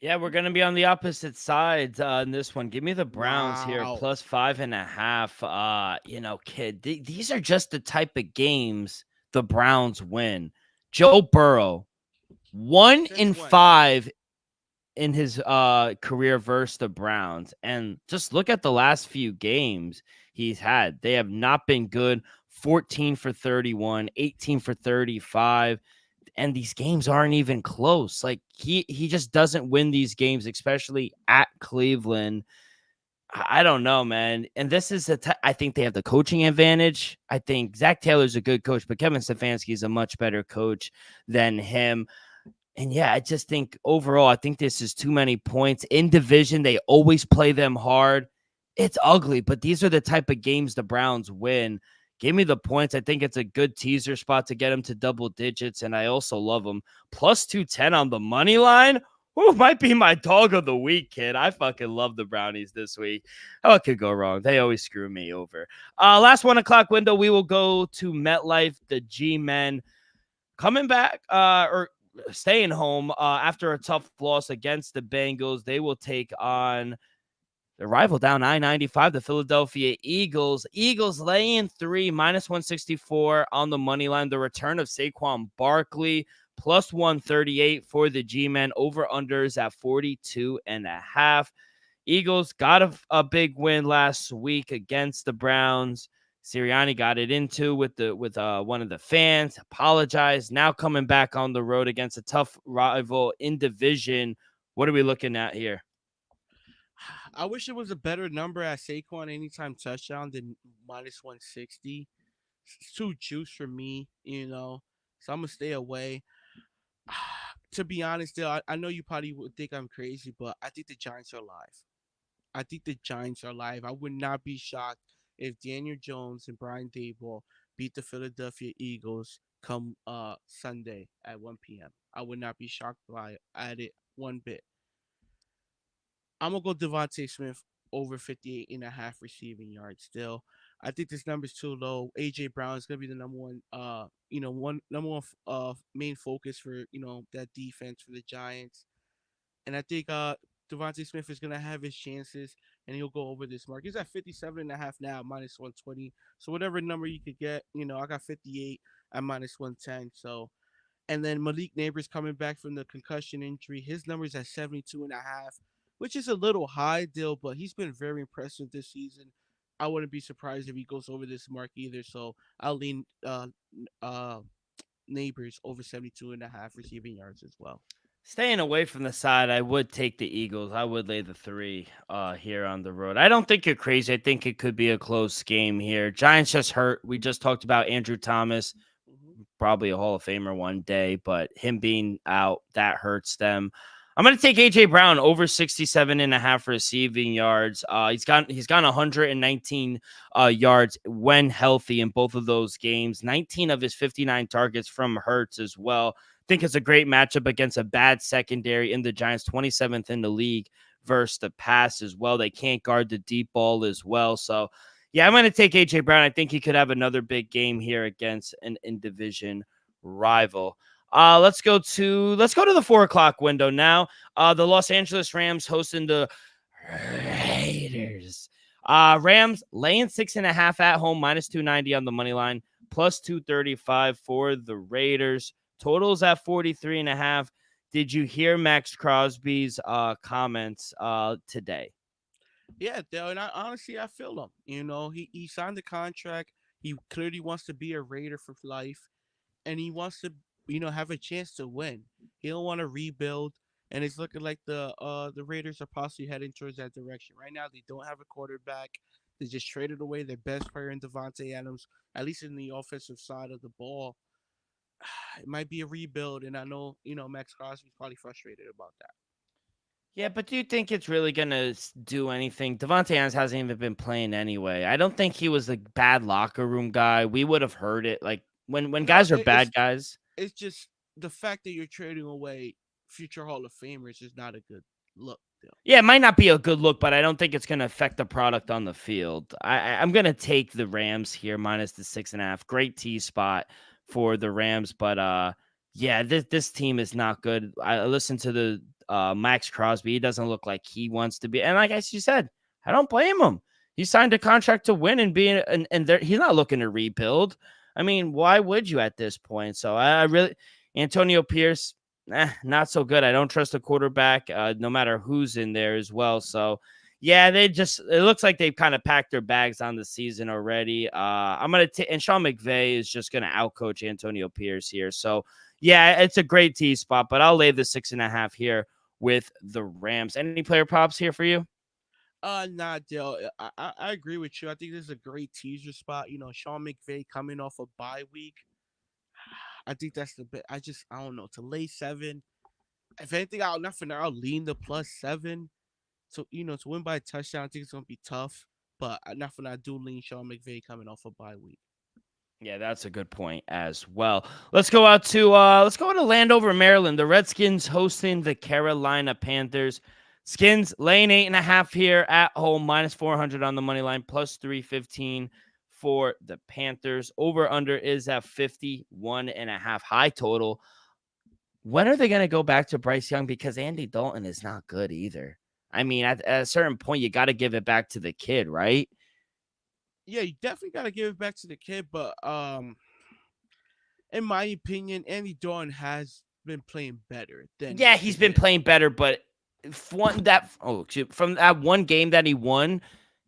Yeah, we're gonna be on the opposite sides in this one. Give me the Browns here,
Wow.
plus 5.5. Kid, these are just the type of games the Browns win. Joe Burrow, one
Since
in
when?
five in his career versus the Browns, and just look at the last few games he's had. They have not been good. 14 for 31, 18 for 35. And these games aren't even close. Like he just doesn't win these games, especially at Cleveland. I don't know, man. And this is I think they have the coaching advantage. I think Zach Taylor's a good coach, but Kevin Stefanski is a much better coach than him. And yeah, I just think overall, I think this is too many points in division. They always play them hard. It's ugly, but these are the type of games the Browns win. Give me the points. I think it's a good teaser spot to get them to double digits. And I also love them. Plus 210 on the money line. Who might be my dog of the week, kid. I fucking love the Brownies this week. What could go wrong? They always screw me over. Last 1 o'clock window, we will go to MetLife, the G-Men. Coming back, or staying home after a tough loss against the Bengals. They will take on the rival down I-95, the Philadelphia Eagles. Eagles laying 3, minus 164 on the money line. The return of Saquon Barkley, plus 138 for the G-Men. Over-unders at 42.5. Eagles got a big win last week against the Browns. Sirianni got it into with one of the fans, apologized. Now coming back on the road against a tough rival in division. What are we looking at here?
I wish it was a better number at Saquon anytime touchdown than minus 160. It's too juice for me. So I'm gonna stay away. To be honest, Dale, I know you probably would think I'm crazy, but I think the Giants are live. I think the Giants are live. I would not be shocked if Daniel Jones and Brian Daboll beat the Philadelphia Eagles come Sunday at 1 p.m. I would not be shocked by it one bit. I'm gonna go Devontae Smith over 58.5 receiving yards still. I think this number is too low. AJ Brown is gonna be the number one number one main focus for that defense for the Giants. And I think Devontae Smith is gonna have his chances and he'll go over this mark. He's at 57.5 now, minus 120. So whatever number you could get, I got 58 at minus 110. So and then Malik Neighbors coming back from the concussion injury. His number's at 72.5, which is a little high, Dill, but he's been very impressive this season. I wouldn't be surprised if he goes over this mark either. So I'll lean uh, Neighbors over 72.5 receiving yards as well.
Staying away from the side, I would take the Eagles. I would lay the 3 here on the road. I don't think you're crazy. I think it could be a close game here. Giants just hurt. We just talked about Andrew Thomas, probably a Hall of Famer one day, but him being out, that hurts them. I'm going to take A.J. Brown over 67.5 receiving yards. He's gone 119 yards when healthy in both of those games. 19 of his 59 targets from Hurts as well. I think it's a great matchup against a bad secondary in the Giants, 27th in the league versus the pass as well. They can't guard the deep ball as well. So, yeah, I'm going to take A.J. Brown. I think he could have another big game here against an in-division rival. Let's go to the 4 o'clock window now. The Los Angeles Rams hosting the Raiders. Rams laying 6.5 at home, minus 290 on the money line, plus 235 for the Raiders. Totals at 43.5. Did you hear Max Crosby's comments today?
Yeah, and honestly, I feel him. He signed the contract. He clearly wants to be a Raider for life, and he wants to, have a chance to win. He don't want to rebuild, and it's looking like the Raiders are possibly heading towards that direction. Right now, they don't have a quarterback. They just traded away their best player in Devontae Adams, at least in the offensive side of the ball. It might be a rebuild, and I know, Max Crosby's probably frustrated about that.
Yeah, but do you think it's really going to do anything? Devontae Adams hasn't even been playing anyway. I don't think he was a bad locker room guy. We would have heard it. Like, when
No,
guys are bad guys.
It's just the fact that you're trading away future Hall of Famers is not a good look. Dale.
Yeah, it might not be a good look, but I don't think it's going to affect the product on the field. I'm going to take the Rams here minus the 6.5. Great T spot for the Rams, but yeah, this team is not good. I listened to the Max Crosby. He doesn't look like he wants to be, and like as you said, I don't blame him. He signed a contract to win and be, he's not looking to rebuild. I mean, why would you at this point? So I really, Antonio Pierce. Not so good. I don't trust the quarterback, no matter who's in there as well. So, yeah, it looks like they've kind of packed their bags on the season already. I'm going to take, and Sean McVay is just going to outcoach Antonio Pierce here. So, yeah, it's a great T spot, but I'll lay the 6.5 here with the Rams. Any player props here for you?
Nah, Dale. I agree with you. I think this is a great teaser spot. Sean McVay coming off a bye week. I think that's the best. I don't know, to lay 7. If anything, I'll lean the +7. So to win by a touchdown, I think it's gonna be tough. But not for now, I do lean Sean McVay coming off a bye week.
Yeah, that's a good point as well. Let's go to Landover, Maryland. The Redskins hosting the Carolina Panthers. Skins laying 8.5 here at home, -400 on the money line, +315 for the Panthers. Over under is at 51.5. High total. When are they going to go back to Bryce Young? Because Andy Dalton is not good either. I mean, at a certain point, you got to give it back to the kid, right?
Yeah, you definitely gotta give it back to the kid, but in my opinion, Andy Dalton has been playing better than
Yeah, he's been
him.
playing better, but from that one game that he won,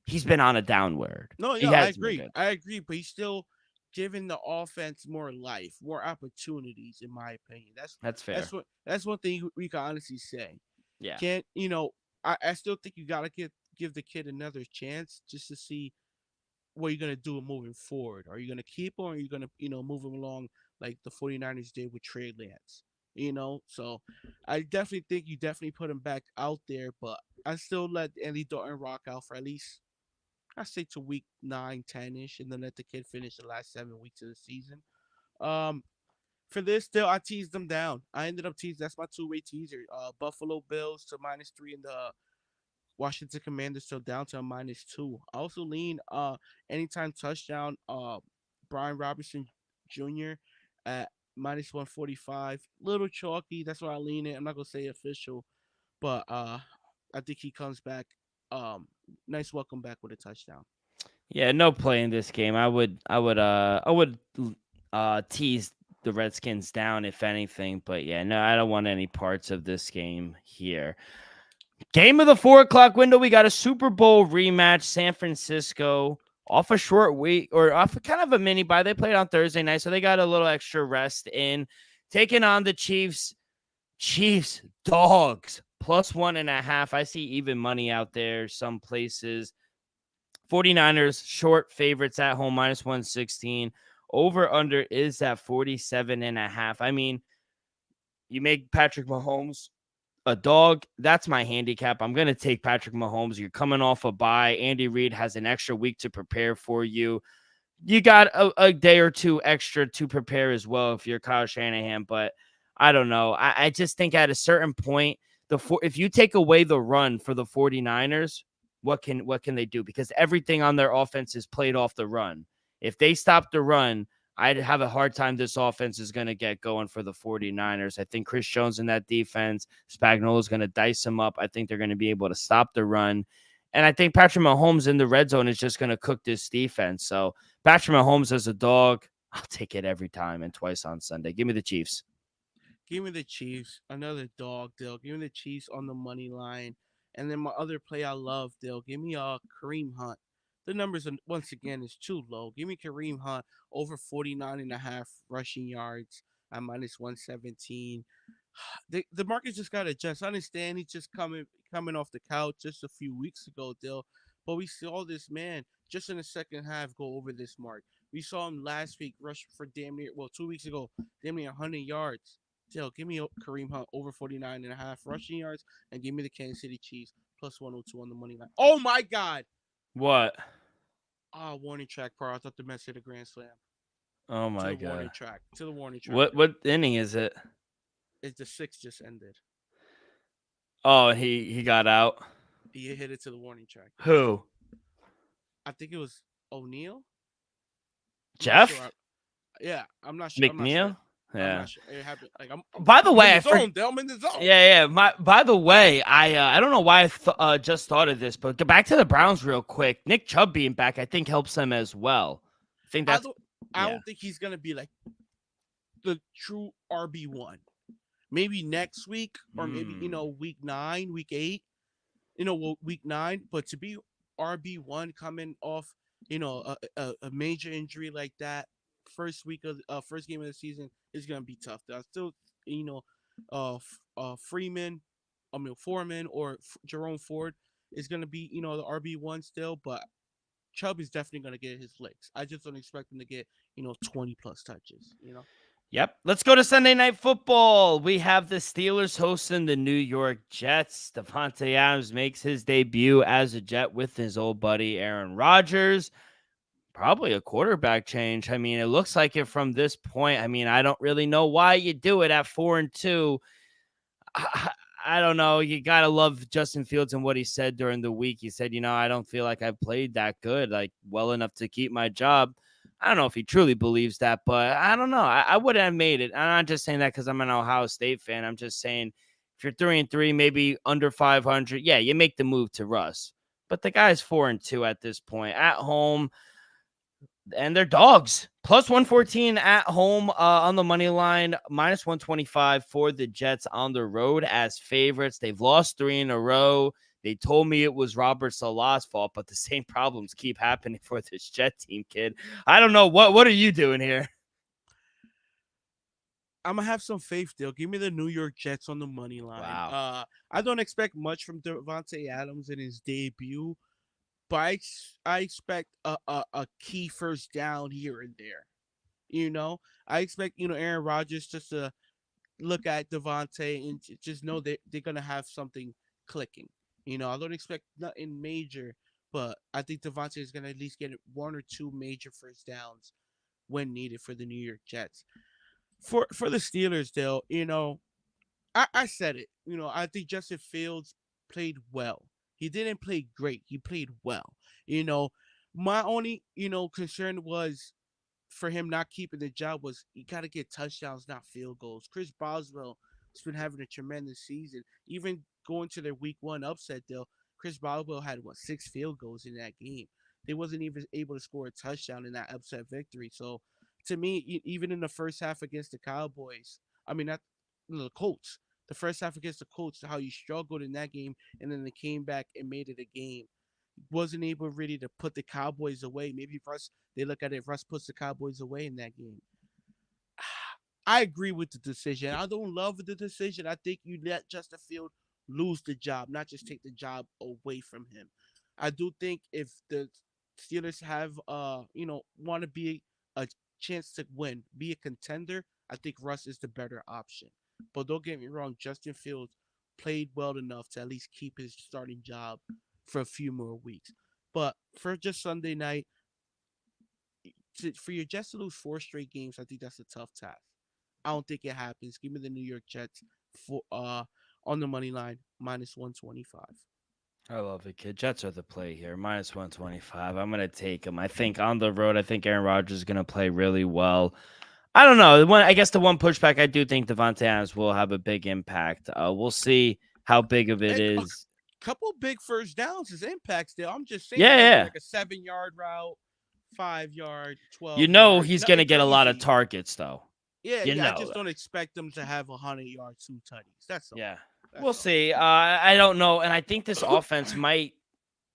he's been on a downward.
No,
He
yeah, I
hasn't been
agree.
good.
I agree, but he's still giving the offense more life, more opportunities, in my opinion. That's
That's fair.
that's what that's one thing we can honestly say.
Yeah.
Can't I still think you gotta give the kid another chance just to see what you're gonna do moving forward. Are you gonna keep him or are you gonna, move him along like the 49ers did with Trey Lance? So I definitely think you definitely put him back out there, but I still let Andy Dalton rock out for at least I say to week 9, 10-ish, and then let the kid finish the last 7 weeks of the season. Um, for this, still I teased them down. I ended up teasing. That's my two-way teaser. Buffalo Bills to -3 and the Washington Commanders so down to a -2. I also lean anytime touchdown. Brian Robinson Jr. at -145. Little chalky. That's why I lean it. I'm not gonna say official, but I think he comes back. Nice welcome back with a touchdown.
Yeah, no play in this game. I would tease the Redskins down if anything, but yeah, no, I don't want any parts of this game here. Game of the 4 o'clock window. We got a Super Bowl rematch. San Francisco off a short week or off kind of a mini bye. They played on Thursday night, so they got a little extra rest in. Taking on the Chiefs. Chiefs dogs +1.5. I see even money out there some places. 49ers short favorites at home -116. Over under is at 47.5. I mean, you make Patrick Mahomes a dog. That's my handicap. I'm going to take Patrick Mahomes. You're coming off a bye. Andy Reid has an extra week to prepare for you. You got a day or two extra to prepare as well if you're Kyle Shanahan, but I don't know. I just think at a certain point, if you take away the run for the 49ers, what can they do? Because everything on their offense is played off the run. If they stop the run, I'd have a hard time this offense is going to get going for the 49ers. I think Chris Jones in that defense, Spagnuolo is going to dice them up. I think they're going to be able to stop the run. And I think Patrick Mahomes in the red zone is just going to cook this defense. So Patrick Mahomes as a dog, I'll take it every time and twice on Sunday. Give me the Chiefs.
Give me the Chiefs. Another dog, Dill. Give me the Chiefs on the money line. And then my other play I love, Dill. Give me Kareem Hunt. The numbers are, once again is too low. Give me Kareem Hunt over 49.5 rushing yards at -117. The market just got to adjust. I understand he's just coming off the couch just a few weeks ago, Dill. But we saw this man just in the second half go over this mark. We saw him last week rush for damn near 2 weeks ago, damn near 100 yards. Still, give me Kareem Hunt over 49.5 rushing yards and give me the Kansas City Chiefs +102 on the money line. Oh my God!
What?
Warning track, Par. I thought the Mets hit a grand slam.
Oh
To
my
the warning
God.
track. To the warning track.
What inning is it?
It's the sixth just ended.
Oh, he got out.
He hit it to the warning track. Yes.
Who?
I think it was O'Neal. I'm not sure.
Jeff
Yeah, I'm not sure. I'm not sure.
McNeil?
I'm
Yeah.
not sure. It happened. Like
By the
I'm in
way,
the zone. Dale. I'm in the zone.
Yeah, yeah. By the way, I don't know why just thought of this, but get back to the Browns real quick. Nick Chubb being back, I think helps them as well. I think
I
that's
don't. I
yeah.
don't think he's gonna be like the true RB1. Maybe next week, or maybe week 9, week 8. Week 9. But to be RB1 coming off a major injury like that, first game of the season is gonna be tough. I still Freeman, Foreman or Jerome Ford is gonna be the RB1 still, but Chubb is definitely gonna get his licks. I just don't expect him to get 20 plus touches.
Yep. Let's go to Sunday Night Football. We have the Steelers hosting the New York Jets. Devontae Adams makes his debut as a Jet with his old buddy Aaron Rodgers. Probably a quarterback change. I mean, it looks like it from this point. I mean, I don't really know why you do it at 4-2. I don't know. You got to love Justin Fields and what he said during the week. He said, I don't feel like I've played that good, like well enough to keep my job. I don't know if he truly believes that, but I don't know. I wouldn't have made it. I'm not just saying that because I'm an Ohio State fan. I'm just saying if you're 3-3, maybe under 500, yeah, you make the move to Russ. But the guy's 4-2 at this point at home. And they're dogs. Plus 114 at home on the money line. Minus 125 for the Jets on the road as favorites. They've lost 3 in a row. They told me it was Robert Salah's fault, but the same problems keep happening for this Jet team, kid. I don't know. What are you doing here?
I'm gonna have some faith, Dale. Give me the New York Jets on the money line.
Wow.
I don't expect much from Devontae Adams in his debut, but I expect a key first down here and there. I expect Aaron Rodgers just to look at Devontae and just know that they're gonna have something clicking. I don't expect nothing major, but I think Devontae is gonna at least get 1 or 2 major first downs when needed for the New York Jets. For the Steelers, Dale, I said it. I think Justin Fields played well. He didn't play great. He played well. My only concern was for him not keeping the job was you got to get touchdowns, not field goals. Chris Boswell has been having a tremendous season. Even going to their week 1 upset, though, Chris Boswell had 6 field goals in that game. They wasn't even able to score a touchdown in that upset victory. So to me, even in the first half against the Cowboys, I mean not the Colts, the first half against the Colts, how you struggled in that game, and then they came back and made it a game. Wasn't able really to put the Cowboys away. Maybe Russ, they look at it, Russ puts the Cowboys away in that game. I agree with the decision. I don't love the decision. I think you let Justin Field lose the job, not just take the job away from him. I do think if the Steelers have want to be a chance to win, be a contender, I think Russ is the better option. But don't get me wrong, Justin Fields played well enough to at least keep his starting job for a few more weeks. But for just Sunday night, for your Jets to lose 4 straight games, I think that's a tough task. I don't think it happens. Give me the New York Jets for on the money line minus 125.
I love it, kid. Jets are the play here. Minus 125. I'm going to take them. I think on the road, I think Aaron Rodgers is going to play really well. I don't know. I guess the one pushback, I do think Devontae Adams will have a big impact. We'll see how big of it
And
is.
a couple big first downs is impacts there. I'm just saying,
Yeah,
it might be
yeah.
like a 7-yard route, 5 yard, 12 yard.
He's going to
Nothing
get a lot of
crazy.
targets, though.
Yeah,
You
yeah. I
know
just
that.
don't expect them to have 100 yard 2 tutties. That's all.
Yeah.
That's
We'll
all.
see. I don't know. And I think this offense might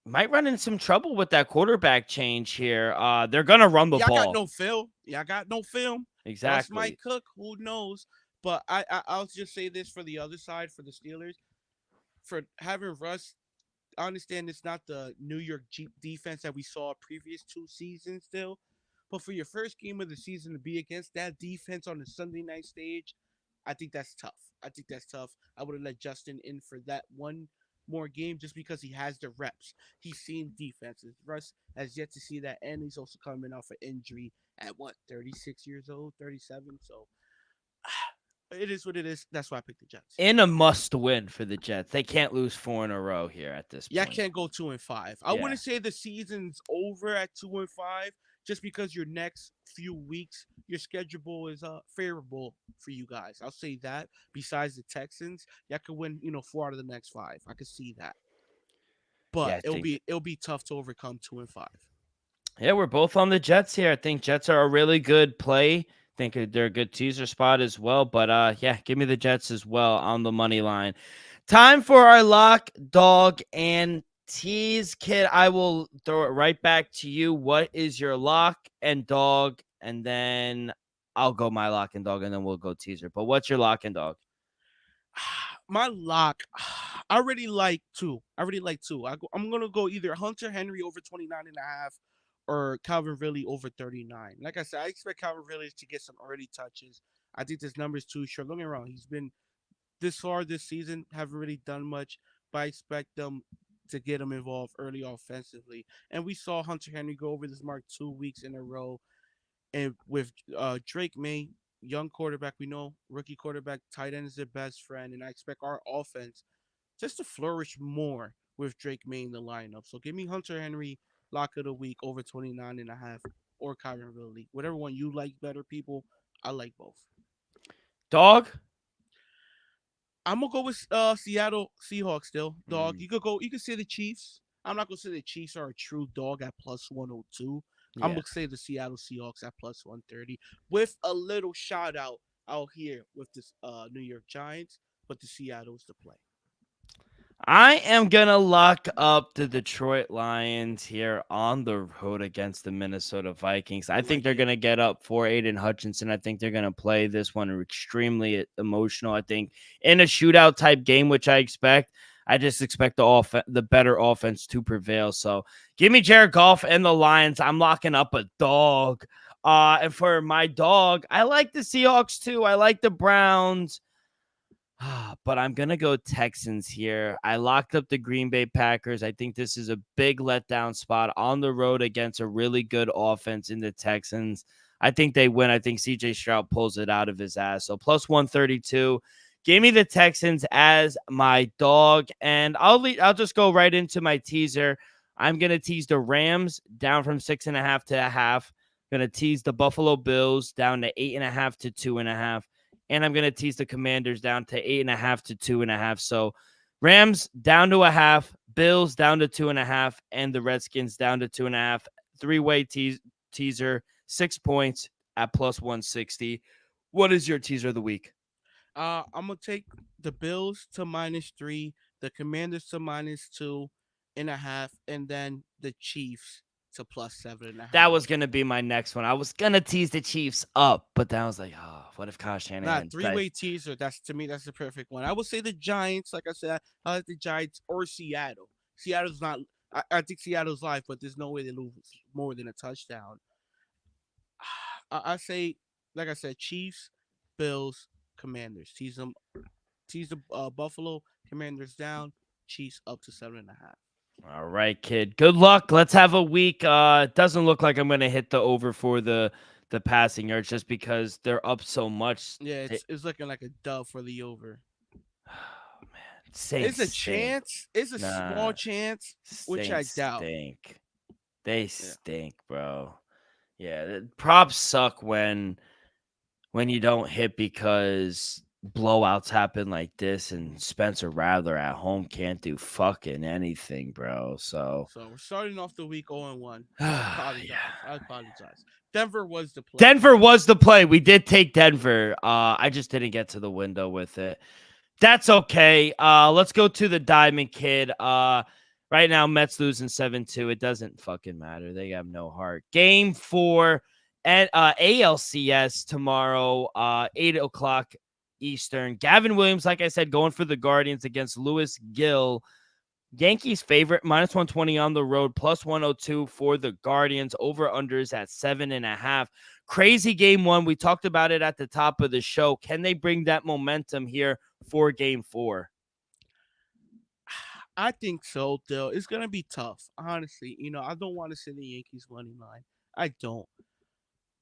run into some trouble with that quarterback change here. They're going to run the
Y'all got
ball.
no film. Y'all got no film. Russ might
Exactly.
cook. Who knows? But I'll just say this for the other side, for the Steelers, for having Russ. I understand it's not the New York Jeep defense that we saw previous 2 seasons still, but for your first game of the season to be against that defense on the Sunday night stage, I think that's tough. I think that's tough. I would have let Justin in for that one more game just because he has the reps. He's seen defenses. Russ has yet to see that, and he's also coming off an injury at 36 years old, 37. So it is what it is. That's why I picked the Jets.
In a must win for the Jets. They can't lose 4 in a row here at this
Yeah, I
point.
can't go 2-5. I
Yeah.
wouldn't say the season's over at 2-5, just because your next few weeks, your schedule is favorable for you guys. I'll say that. Besides the Texans, y'all could win, 4 out of the next 5. I could see that,
Yeah,
but
I
it'll
think
be it'll be tough to overcome 2-5.
Yeah, we're both on the Jets here. I think Jets are a really good play. Think they're a good teaser spot as well. But yeah, give me the Jets as well on the money line. Time for our lock, dog, and tease. Kid, I will throw it right back to you. What is your lock and dog? And then I'll go my lock and dog, and then we'll go teaser. But what's your lock and dog?
My lock, I already like two. I'm gonna go either Hunter Henry over 29.5 or Calvin Ridley over 39. Like I said, I expect Calvin Ridley to get some early touches. I think this number is too short. Don't get me wrong, he's been this far this season, haven't really done much, but I expect them to get him involved early offensively. And we saw Hunter Henry go over this mark 2 weeks in a row. And with Drake May, young quarterback, we know rookie quarterback, tight end is their best friend, and I expect our offense just to flourish more with Drake May in the lineup. So give me Hunter Henry, lock of the week, over 29.5, or Kyron Ridley. Whatever one you like better, people. I like both.
Dog?
I'm gonna go with Seattle Seahawks still. Dog.
Mm,
You could say the Chiefs. I'm not gonna say the Chiefs are a true dog at plus 102. I'm
yeah.
gonna say the Seattle Seahawks at plus 130 with a little shout out here with this New York Giants, but the Seattle's the play.
I am going to lock up the Detroit Lions here on the road against the Minnesota Vikings.
I
I think
like
they're
it.
going to get up for Aiden Hutchinson. I think they're going to play this one extremely emotional. I think in a shootout type game, which I expect, I just expect the better offense to prevail. So give me Jared Goff and the Lions. I'm locking up a dog. And for my dog, I like the Seahawks too. I like the Browns. But I'm going to go Texans here. I locked up the Green Bay Packers. I think this is a big letdown spot on the road against a really good offense in the Texans. I think they win. I think CJ Stroud pulls it out of his ass. So plus 132. Give me the Texans as my dog. And I'll just go right into my teaser. I'm going to tease the Rams down from 6.5 to a half. Going to tease the Buffalo Bills down to 8.5 to 2.5. And I'm going to tease the Commanders down to 8.5 to 2.5. So Rams down to a half, Bills down to 2.5, and the Redskins down to 2.5. Three-way teaser, 6 points at plus 160. What is your teaser of the week?
I'm gonna take the Bills to -3, the Commanders to -2.5, and then the Chiefs to plus seven and a
That
half.
was going to be my next one. I was going to tease the Chiefs up, but then I was like, oh, what if Kyle
Nah,
Shanahan
three-way teaser. That's to me. That's the perfect one. I would say the Giants. Like I said, I like the Giants or Seattle. Seattle's not. I think Seattle's live, but there's no way they lose more than a touchdown. I say, like I said, Chiefs, Bills, Commanders. Tease them. Tease the Buffalo Commanders down. Chiefs up to 7.5.
All right, kid. Good luck. Let's have a week. Doesn't look like I'm gonna hit the over for the passing yards just because they're up so much.
Yeah, it's looking like a dub for the over.
Oh, man, Saints
It's a
stink.
chance. It's a
Nah,
small chance, which I
Saints
doubt.
stink. They
Yeah.
stink, bro. Yeah, props suck when you don't hit because blowouts happen like this, and Spencer Rattler at home can't do fucking anything, bro. So
So we're starting off the week 0-1. I apologize.
yeah.
I apologize. Denver was the play.
Denver was the play. We did take Denver. I just didn't get to the window with it. That's okay. Let's go to the Diamond Kid. Right now, Mets losing 7-2. It doesn't fucking matter. They have no heart. Game 4 at ALCS tomorrow, 8 o'clock Eastern. Gavin Williams, like I said, going for the Guardians against Lewis Gill. Yankees favorite, -120 on the road, plus 102 for the Guardians. Over-unders at 7.5. Crazy game 1. We talked about it at the top of the show. Can they bring that momentum here for game 4?
I think so, Dill. It's gonna be tough. Honestly, I don't want to send the Yankees money line. I don't.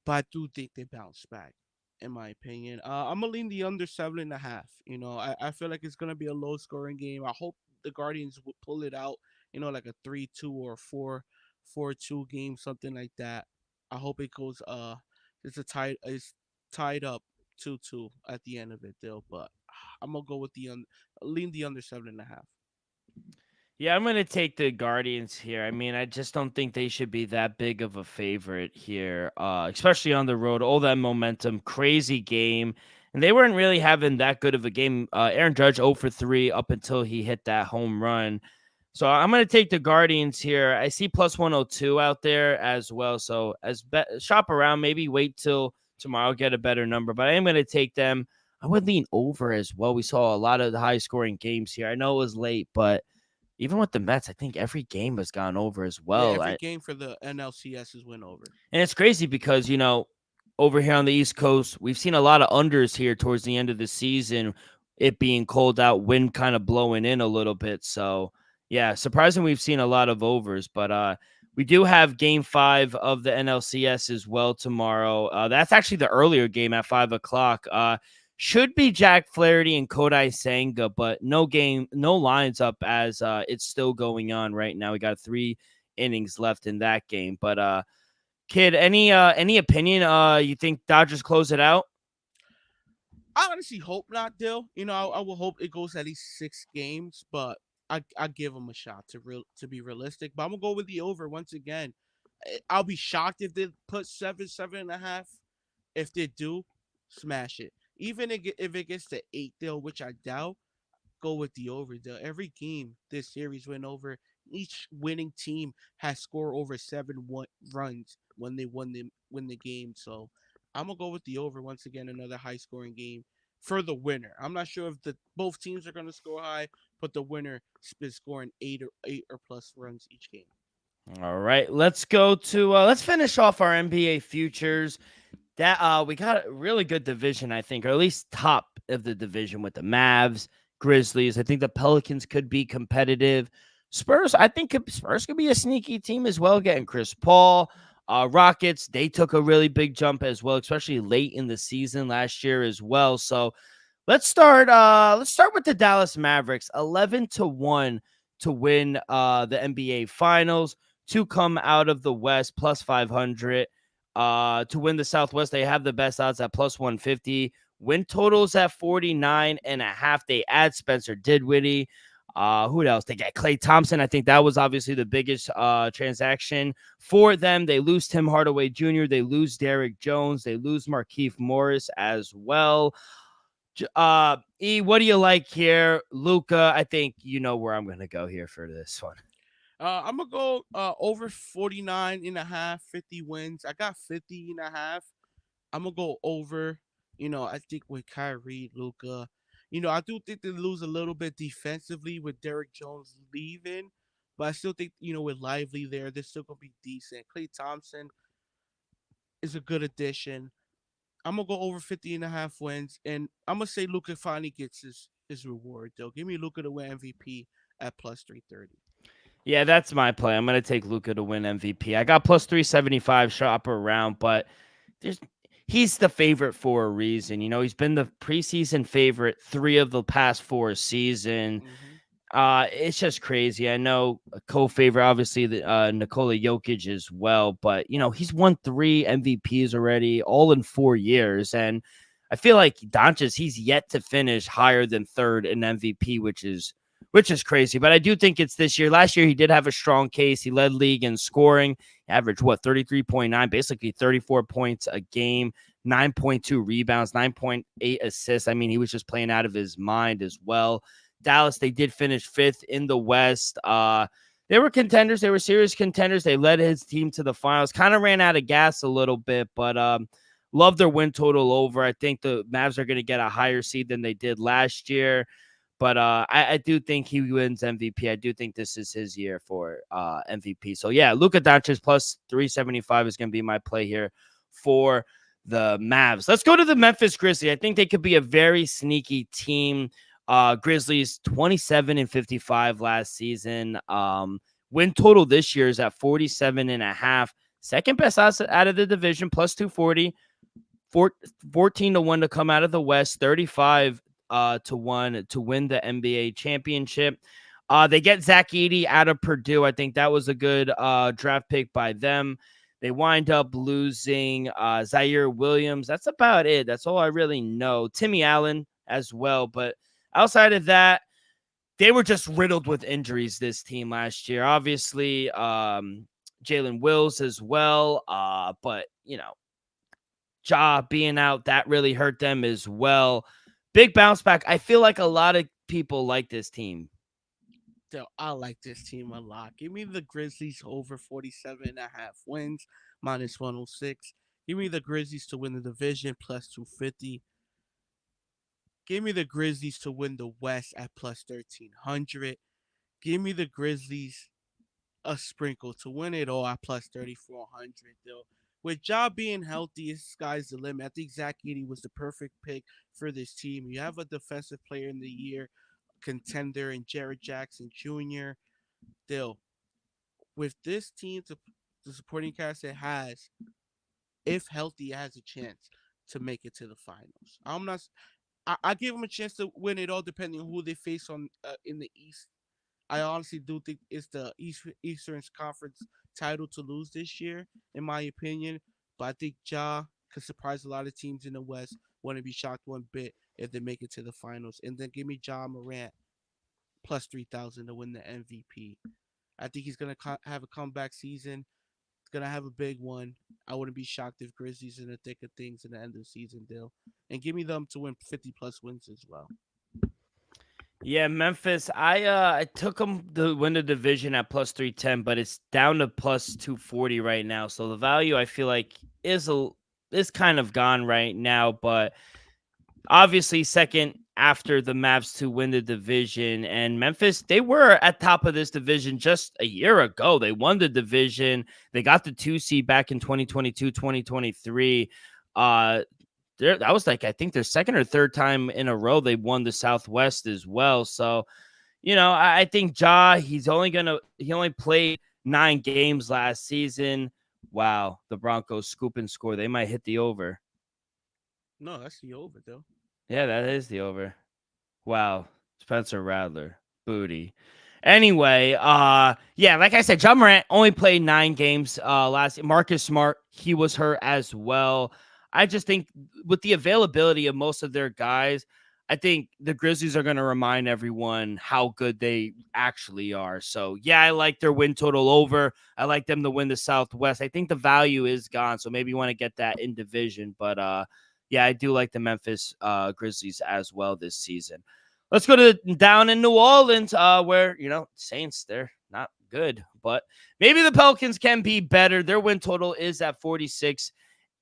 But I do think they bounce back. in my opinion. I'm gonna lean the under 7.5. I feel like it's gonna be a low scoring game. I hope the Guardians would pull it out. Like a 3-2 or 4-2 game, something like that. I hope it goes. It's tied up 2-2 at the end of it, though. But I'm gonna go with lean the under 7.5.
Yeah, I'm going to take the Guardians here. I mean, I just don't think they should be that big of a favorite here, especially on the road. All that momentum, crazy game. And they weren't really having that good of a game. Aaron Judge 0 for 3 up until he hit that home run. So I'm going to take the Guardians here. I see plus 102 out there as well. So shop around, maybe wait till tomorrow, get a better number. But I am going to take them. I would lean over as well. We saw a lot of the high scoring games here. I know it was late, but even with the Mets, I think every game has gone over as
Yeah,
well.
every game for the NLCS went over.
And it's crazy because, over here on the East Coast, we've seen a lot of unders here towards the end of the season, it being cold out, wind kind of blowing in a little bit. So, yeah, surprising we've seen a lot of overs. But we do have game 5 of the NLCS as well tomorrow. That's actually the earlier game at 5 o'clock. Should be Jack Flaherty and Kodai Senga, but no lines up as it's still going on right now. We got 3 innings left in that game. But Kid, any opinion? You think Dodgers close it out?
I honestly hope not, Dill. I will hope it goes at least 6 games, but I give them a shot to be realistic. But I'm gonna go with the over once again. I'll be shocked if they put 7.5. If they do, smash it. Even if it gets to 8, Dill, which I doubt, go with the over. Every game this series went over. Each winning team has scored over 7 runs when they win the game. So I'm gonna go with the over once again. Another high scoring game for the winner. I'm not sure if the both teams are gonna score high, but the winner is scoring 8 or plus runs each game.
All right, let's go to let's finish off our NBA futures. That we got a really good division, I think, or at least top of the division with the Mavs, Grizzlies. I think the Pelicans could be competitive. Spurs, I think Spurs could be a sneaky team as well, getting Chris Paul. Rockets, they took a really big jump as well, especially late in the season last year as well. So let's start with the Dallas Mavericks, 11-1 to win the NBA Finals, to come out of the West, plus 500. To win the Southwest, they have the best odds at plus 150. Win totals at 49.5. They add Spencer Dinwiddie. Who else? They get Klay Thompson. I think that was obviously the biggest transaction for them. They lose Tim Hardaway Jr. They lose Derrick Jones. They lose Markieff Morris as well. What do you like here? Luka, I think you know where I'm going to go here for this one.
I'm gonna go over 49.5, 50 wins. I got 50.5. I'm gonna go over. I think with Kyrie, Luka, I do think they lose a little bit defensively with Derrick Jones leaving, but I still think with Lively there, they're still gonna be decent. Klay Thompson is a good addition. I'm gonna go over 50.5 wins, and I'm gonna say Luka finally gets his reward. Though, give me Luka to win MVP at plus 330.
Yeah, that's my play. I'm going to take Luka to win MVP. I got plus 375 shop around, but he's the favorite for a reason. He's been the preseason favorite 3 of the past 4 seasons.
Mm-hmm.
It's just crazy. I know a co-favorite, obviously, Nikola Jokic as well, but he's won 3 MVPs already, all in 4 years, and I feel like Doncic, he's yet to finish higher than 3rd in MVP, which is crazy. But I do think it's this year. Last year, he did have a strong case. He led league in scoring, averaged 33.9, basically 34 points a game, 9.2 rebounds, 9.8 assists. I mean, he was just playing out of his mind as well. Dallas, they did finish 5th in the West. They were contenders. They were serious contenders. They led his team to the finals. Kind of ran out of gas a little bit, but love their win total over. I think the Mavs are going to get a higher seed than they did last year. But I do think he wins MVP. I do think this is his year for MVP. So, yeah, Luka Doncic plus 375 is going to be my play here for the Mavs. Let's go to the Memphis Grizzlies. I think they could be a very sneaky team. Grizzlies 27-55 last season. Win total this year is at 47.5. Second best out of the division, plus 240. 14-1 to come out of the West, 35 to 1 to win the NBA championship. They get Zach Edey out of Purdue. I think that was a good draft pick by them. They wind up losing Zaire Williams. That's about it. That's all I really know. Timmy Allen as well. But outside of that, they were just riddled with injuries, this team last year. Obviously, Jalen Wills as well. But, Ja being out, that really hurt them as well. Big bounce back. I feel like a lot of people like this team.
So I like this team a lot. Give me the Grizzlies over 47.5 wins, minus 106. Give me the Grizzlies to win the division, plus 250. Give me the Grizzlies to win the West at plus 1300. Give me the Grizzlies a sprinkle to win it all at plus 3400, though. With Ja being healthy, sky's the limit. I think Zach Edey was the perfect pick for this team. You have a defensive player in the year contender in Jared Jackson Jr. Still, with this team, the supporting cast it has, if healthy, it has a chance to make it to the finals. I'm not. I give them a chance to win it all, depending on who they face on in the East. I honestly do think it's the Eastern Conference title to lose this year, in my opinion. But I think Ja could surprise a lot of teams in the West. Wouldn't be shocked one bit if they make it to the finals. And then give me Ja Morant plus 3,000 to win the MVP. I think he's gonna have a comeback season. He's gonna have a big one. I wouldn't be shocked if Grizzlies in the thick of things in the end of the season deal. And give me them to win 50 plus wins as well.
Yeah, Memphis. I took them to win the division at plus 310, but it's down to plus 240 right now. So the value I feel like is kind of gone right now, but obviously second after the Mavs to win the division. And Memphis, they were at top of this division just a year ago. They won the division. They got the 2 seed back in 2022, 2023. That was like, I think their second or third time in a row they won the Southwest as well. So, I think Ja, he only played 9 games last season. Wow, the Broncos scoop and score. They might hit the over.
No, that's the over though.
Yeah, that is the over. Wow, Spencer Rattler, booty. Anyway, yeah, like I said, John Morant only played 9 games last year. Marcus Smart, he was hurt as well. I just think with the availability of most of their guys, I think the Grizzlies are going to remind everyone how good they actually are. So, yeah, I like their win total over. I like them to win the Southwest. I think the value is gone, so maybe you want to get that in division. But, yeah, I do like the Memphis Grizzlies as well this season. Let's go to down in New Orleans, where, Saints, they're not good. But maybe the Pelicans can be better. Their win total is at 46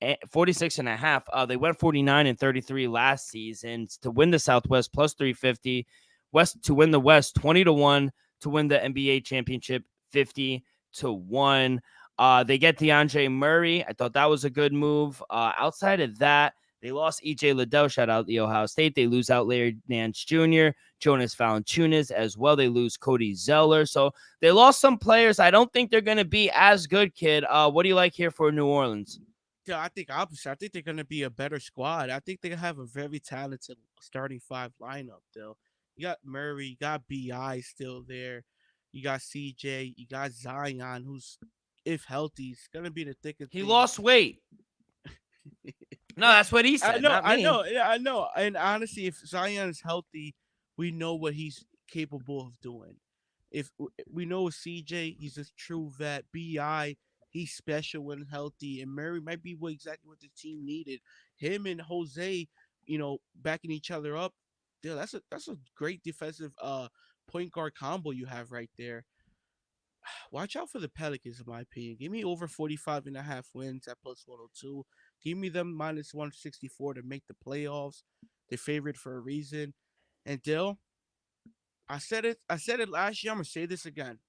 and a half. They went 49 and 33 last season to win the Southwest plus 350. West to win the West 20-1 to win the NBA championship 50-1. They get DeAndre Murray. I thought that was a good move. Outside of that, they lost EJ Liddell. Shout out the Ohio State. They lose out Larry Nance Jr., Jonas Valanciunas as well. They lose Cody Zeller. So they lost some players. I don't think they're going to be as good, kid. What do you like here for New Orleans?
Yeah, I think opposite. I think they're gonna be a better squad. I think they have a very talented starting 5 lineup. Though you got Murray, you got Bi still there, you got CJ, you got Zion, who's if healthy, is gonna be the thick of
He
things.
lost weight. No, that's what he said.
I know, yeah, I know. And honestly, if Zion is healthy, we know what he's capable of doing. If we know CJ, he's a true vet. Bi, he's special when healthy, and Murray might be exactly what the team needed. Him and Jose, backing each other up. Yeah, that's a great defensive point guard combo you have right there. Watch out for the Pelicans, in my opinion. Give me over 45.5 wins at plus 102. Give me them minus 164 to make the playoffs. They're favored for a reason. And Dill, I said it. I said it last year. I'm gonna say this again.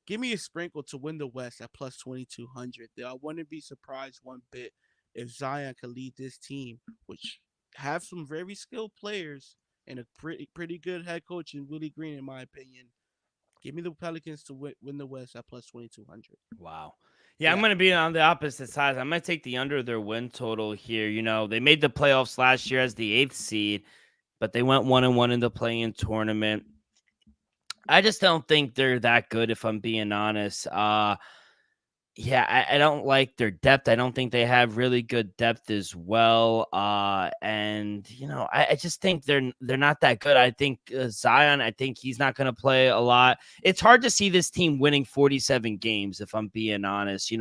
Give me a sprinkle to win the West at plus 2,200. I wouldn't be surprised one bit if Zion could lead this team, which have some very skilled players and a pretty good head coach in Willie Green, in my opinion. Give me the Pelicans to win the West at plus 2,200.
Wow. Yeah, I'm going to be on the opposite side. I'm going to take the under their win total here. They made the playoffs last year as the 8th seed, but they went 1-1 in the play-in tournament. I just don't think they're that good, if I'm being honest. Yeah, I don't like their depth. I don't think they have really good depth as well. And I just think they're not that good. I think Zion, I think he's not going to play a lot. It's hard to see this team winning 47 games, if I'm being honest.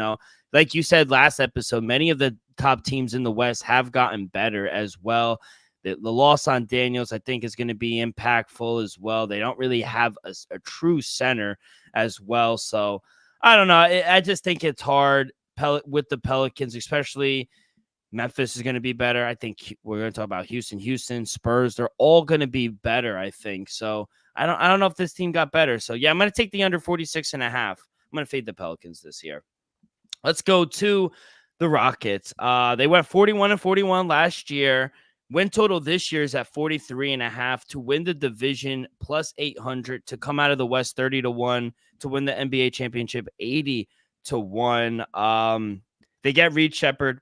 Like you said last episode, many of the top teams in the West have gotten better as well. The loss on Daniels, I think, is going to be impactful as well. They don't really have a true center as well. So I don't know. I just think it's hard with the Pelicans, especially Memphis is going to be better. I think we're going to talk about Houston, Spurs. They're all going to be better, I think. So I don't know if this team got better. So yeah, I'm going to take the under 46.5. I'm going to fade the Pelicans this year. Let's go to the Rockets. They went 41-41 last year. Win total this year is at 43.5 to win the division, plus 800 to come out of the West 30-1 to win the NBA championship 80-1. They get Reed Shepherd,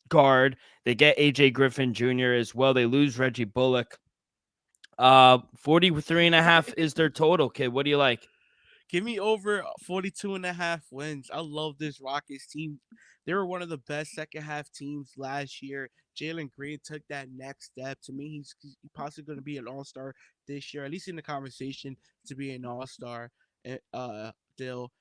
guard. They get AJ Griffin Jr. as well. They lose Reggie Bullock. 43.5 is their total, kid. What do you like?
Give me over 42.5 wins. I love this Rockets team. They were one of the best second half teams last year. Jalen Green took that next step. To me, he's possibly going to be an all-star this year, at least in the conversation to be an all-star. Dill.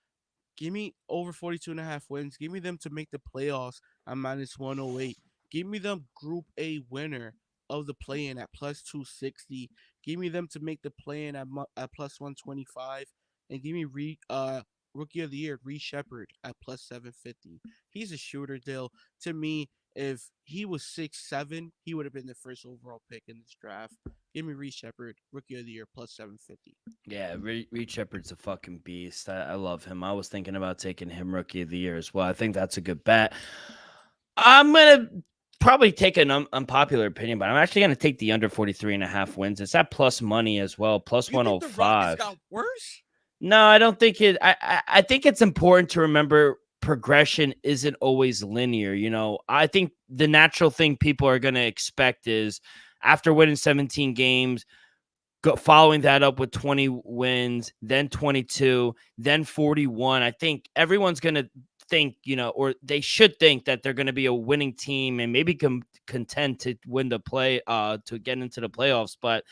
Give me over 42.5 wins. Give me them to make the playoffs at minus 108. Give me them Group A winner of the play-in at plus 260. Give me them to make the play-in at plus 125. And give me Rookie of the Year, Reed Shepherd at plus 750. He's a shooter, Dill. To me, if he was 6'7", he would have been the first overall pick in this draft. Give me Reed Shepherd, Rookie of the Year, plus 750.
Yeah, Reed Shepherd's a fucking beast. I love him. I was thinking about taking him Rookie of the Year as well. I think that's a good bet. I'm going to probably take an unpopular opinion, but I'm actually going to take the under 43.5 wins. It's at plus money as well, plus
You
105.
think the Rockets got worse?
No, I don't think it. I think it's important to remember progression isn't always linear. I think the natural thing people are going to expect is after winning 17 games, following that up with 20 wins, then 22, then 41. I think everyone's going to think, or they should think that they're going to be a winning team and maybe content to win the to get into the playoffs. But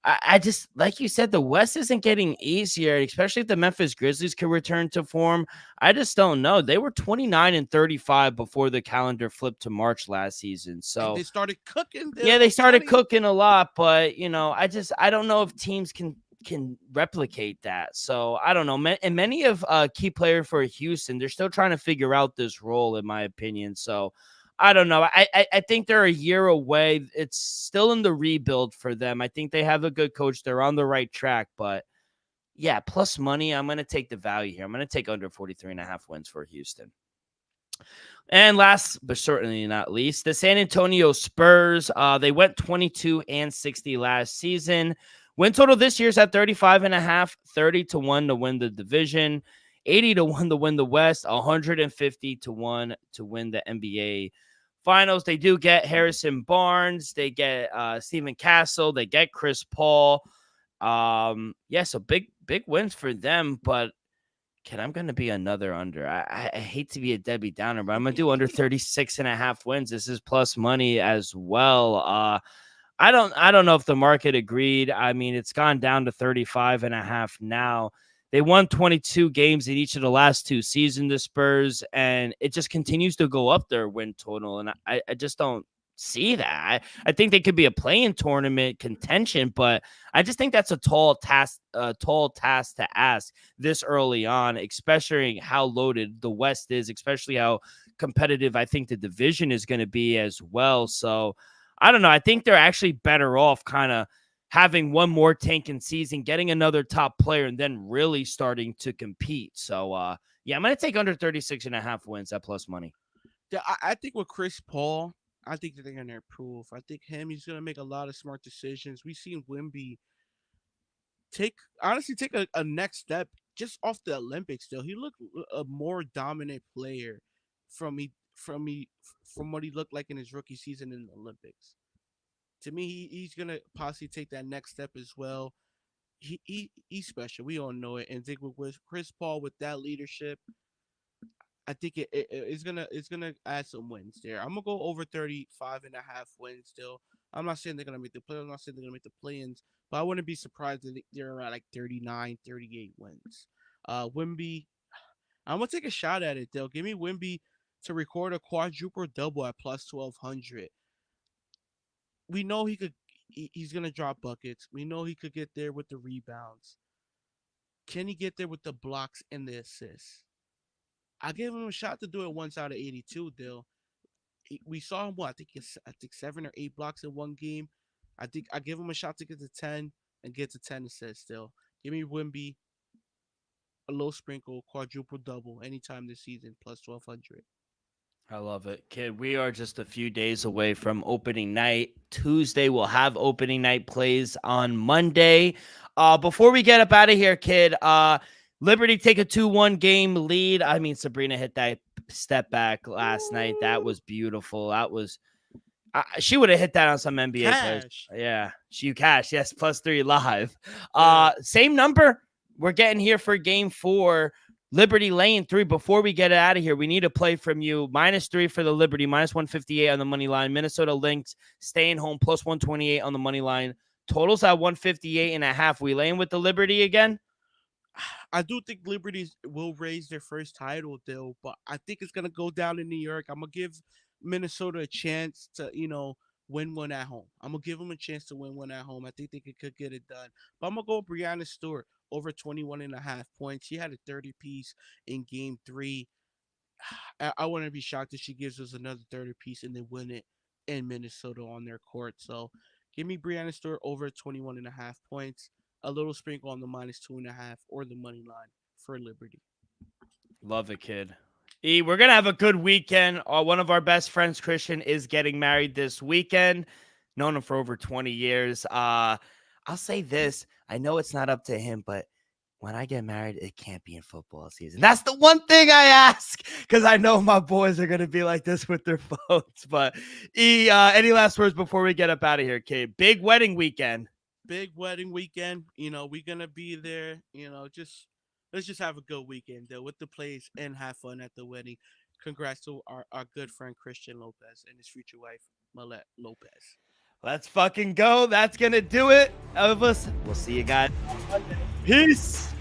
I just, like you said, the West isn't getting easier, especially if the Memphis Grizzlies can return to form. I just don't know. They were 29-35 before the calendar flipped to March last season. So
and they started cooking.
Yeah, they started cooking a lot, but I don't know if teams can replicate that. So I don't know. And many of key player for Houston, they're still trying to figure out this role, in my opinion. So I don't know. I think they're a year away. It's still in the rebuild for them. I think they have a good coach. They're on the right track, but yeah, plus money. I'm going to take the value here. I'm going to take under 43.5 wins for Houston. And last, but certainly not least, the San Antonio Spurs. They went 22-60 last season. Win total this year's at 35.5, 30-1 to win the division, 80-1 to win the West, 150-1 to win the NBA Finals. They do get Harrison Barnes. They get Stephen Castle. They get Chris Paul. So big wins for them, but I'm going to be another under. I hate to be a Debbie Downer, but I'm going to do under 36.5 wins. This is plus money as well. I don't know if the market agreed. I mean, it's gone down to 35.5 now. They won 22 games in each of the last two seasons, the Spurs, and it just continues to go up their win total. And I just don't see that. I think they could be a play-in tournament contention, but I just think that's a tall task to ask this early on, especially how loaded the West is, especially how competitive I think the division is going to be as well. So I don't know. I think they're actually better off kind of having one more tanking season, getting another top player, and then really starting to compete. So, I'm going to take under 36.5 wins at plus money.
Yeah, I think with Chris Paul, I think that they're going to improve. I think he's going to make a lot of smart decisions. We've seen Wemby take a next step just off the Olympics, though, he looked a more dominant player from what he looked like in his rookie season in the Olympics. To me, he's gonna possibly take that next step as well. He's special. We all know it. And I think with Chris Paul with that leadership, I think it's gonna add some wins there. I'm gonna go over 35.5 wins still. I'm not saying they're gonna make the play. I'm not saying they're gonna make the play-ins, but I wouldn't be surprised if they're around like 39, 38 wins. Wimby, I'm gonna take a shot at it though. Give me Wimby to record a quadruple double at plus 1200. We know he's gonna drop buckets. We know he could get there with the rebounds. Can he get there with the blocks and the assists? I gave him a shot to do it once out of 82. Dill. We saw him what I think 7 or 8 blocks in one game. I think I give him a shot to get to 10 and get to 10 assists. Still, give me Wimby a low sprinkle quadruple double anytime this season plus 1200.
I love it, kid. We are just a few days away from opening night. Tuesday, we'll have opening night plays on Monday. Before we get up out of here, kid, Liberty take a 2-1 game lead. I mean, Sabrina hit that step back last night. That was beautiful. That was she would have hit that on some NBA players. Yeah, she cashed. Yes, +3 live. Same number we're getting here for game 4. Liberty laying 3. Before we get out of here, we need a play from you. -3 for the Liberty, -158 on the money line. Minnesota Lynx staying home, +128 on the money line. Totals at 158.5. We laying with the Liberty again?
I do think Liberty will raise their first title, though, but I think it's gonna go down in New York. I'm gonna give Minnesota a chance to, win one at home. I'm gonna give them a chance to win one at home. I think they could get it done. But I'm gonna go Brianna Stewart over 21.5 points. She had a 30 piece in game 3. I wouldn't be shocked if she gives us another 30 piece and then win it in Minnesota on their court. So give me Brianna Stewart over 21.5 points. A little sprinkle on the -2.5 or the money line for Liberty.
Love it, kid. We're going to have a good weekend. One of our best friends, Christian, is getting married this weekend. Known him for over 20 years. I'll say this. I know it's not up to him, but when I get married, it can't be in football season. That's the one thing I ask, because I know my boys are going to be like this with their phones. But any last words before we get up out of here, kid? Big wedding weekend.
Big wedding weekend. We're gonna be there. Let's just have a good weekend though with the plays and have fun at the wedding. Congrats to our good friend Christian Lopez and his future wife Malette Lopez.
Let's fucking go. That's gonna do it, Elvis. We'll see you guys on Monday. Peace.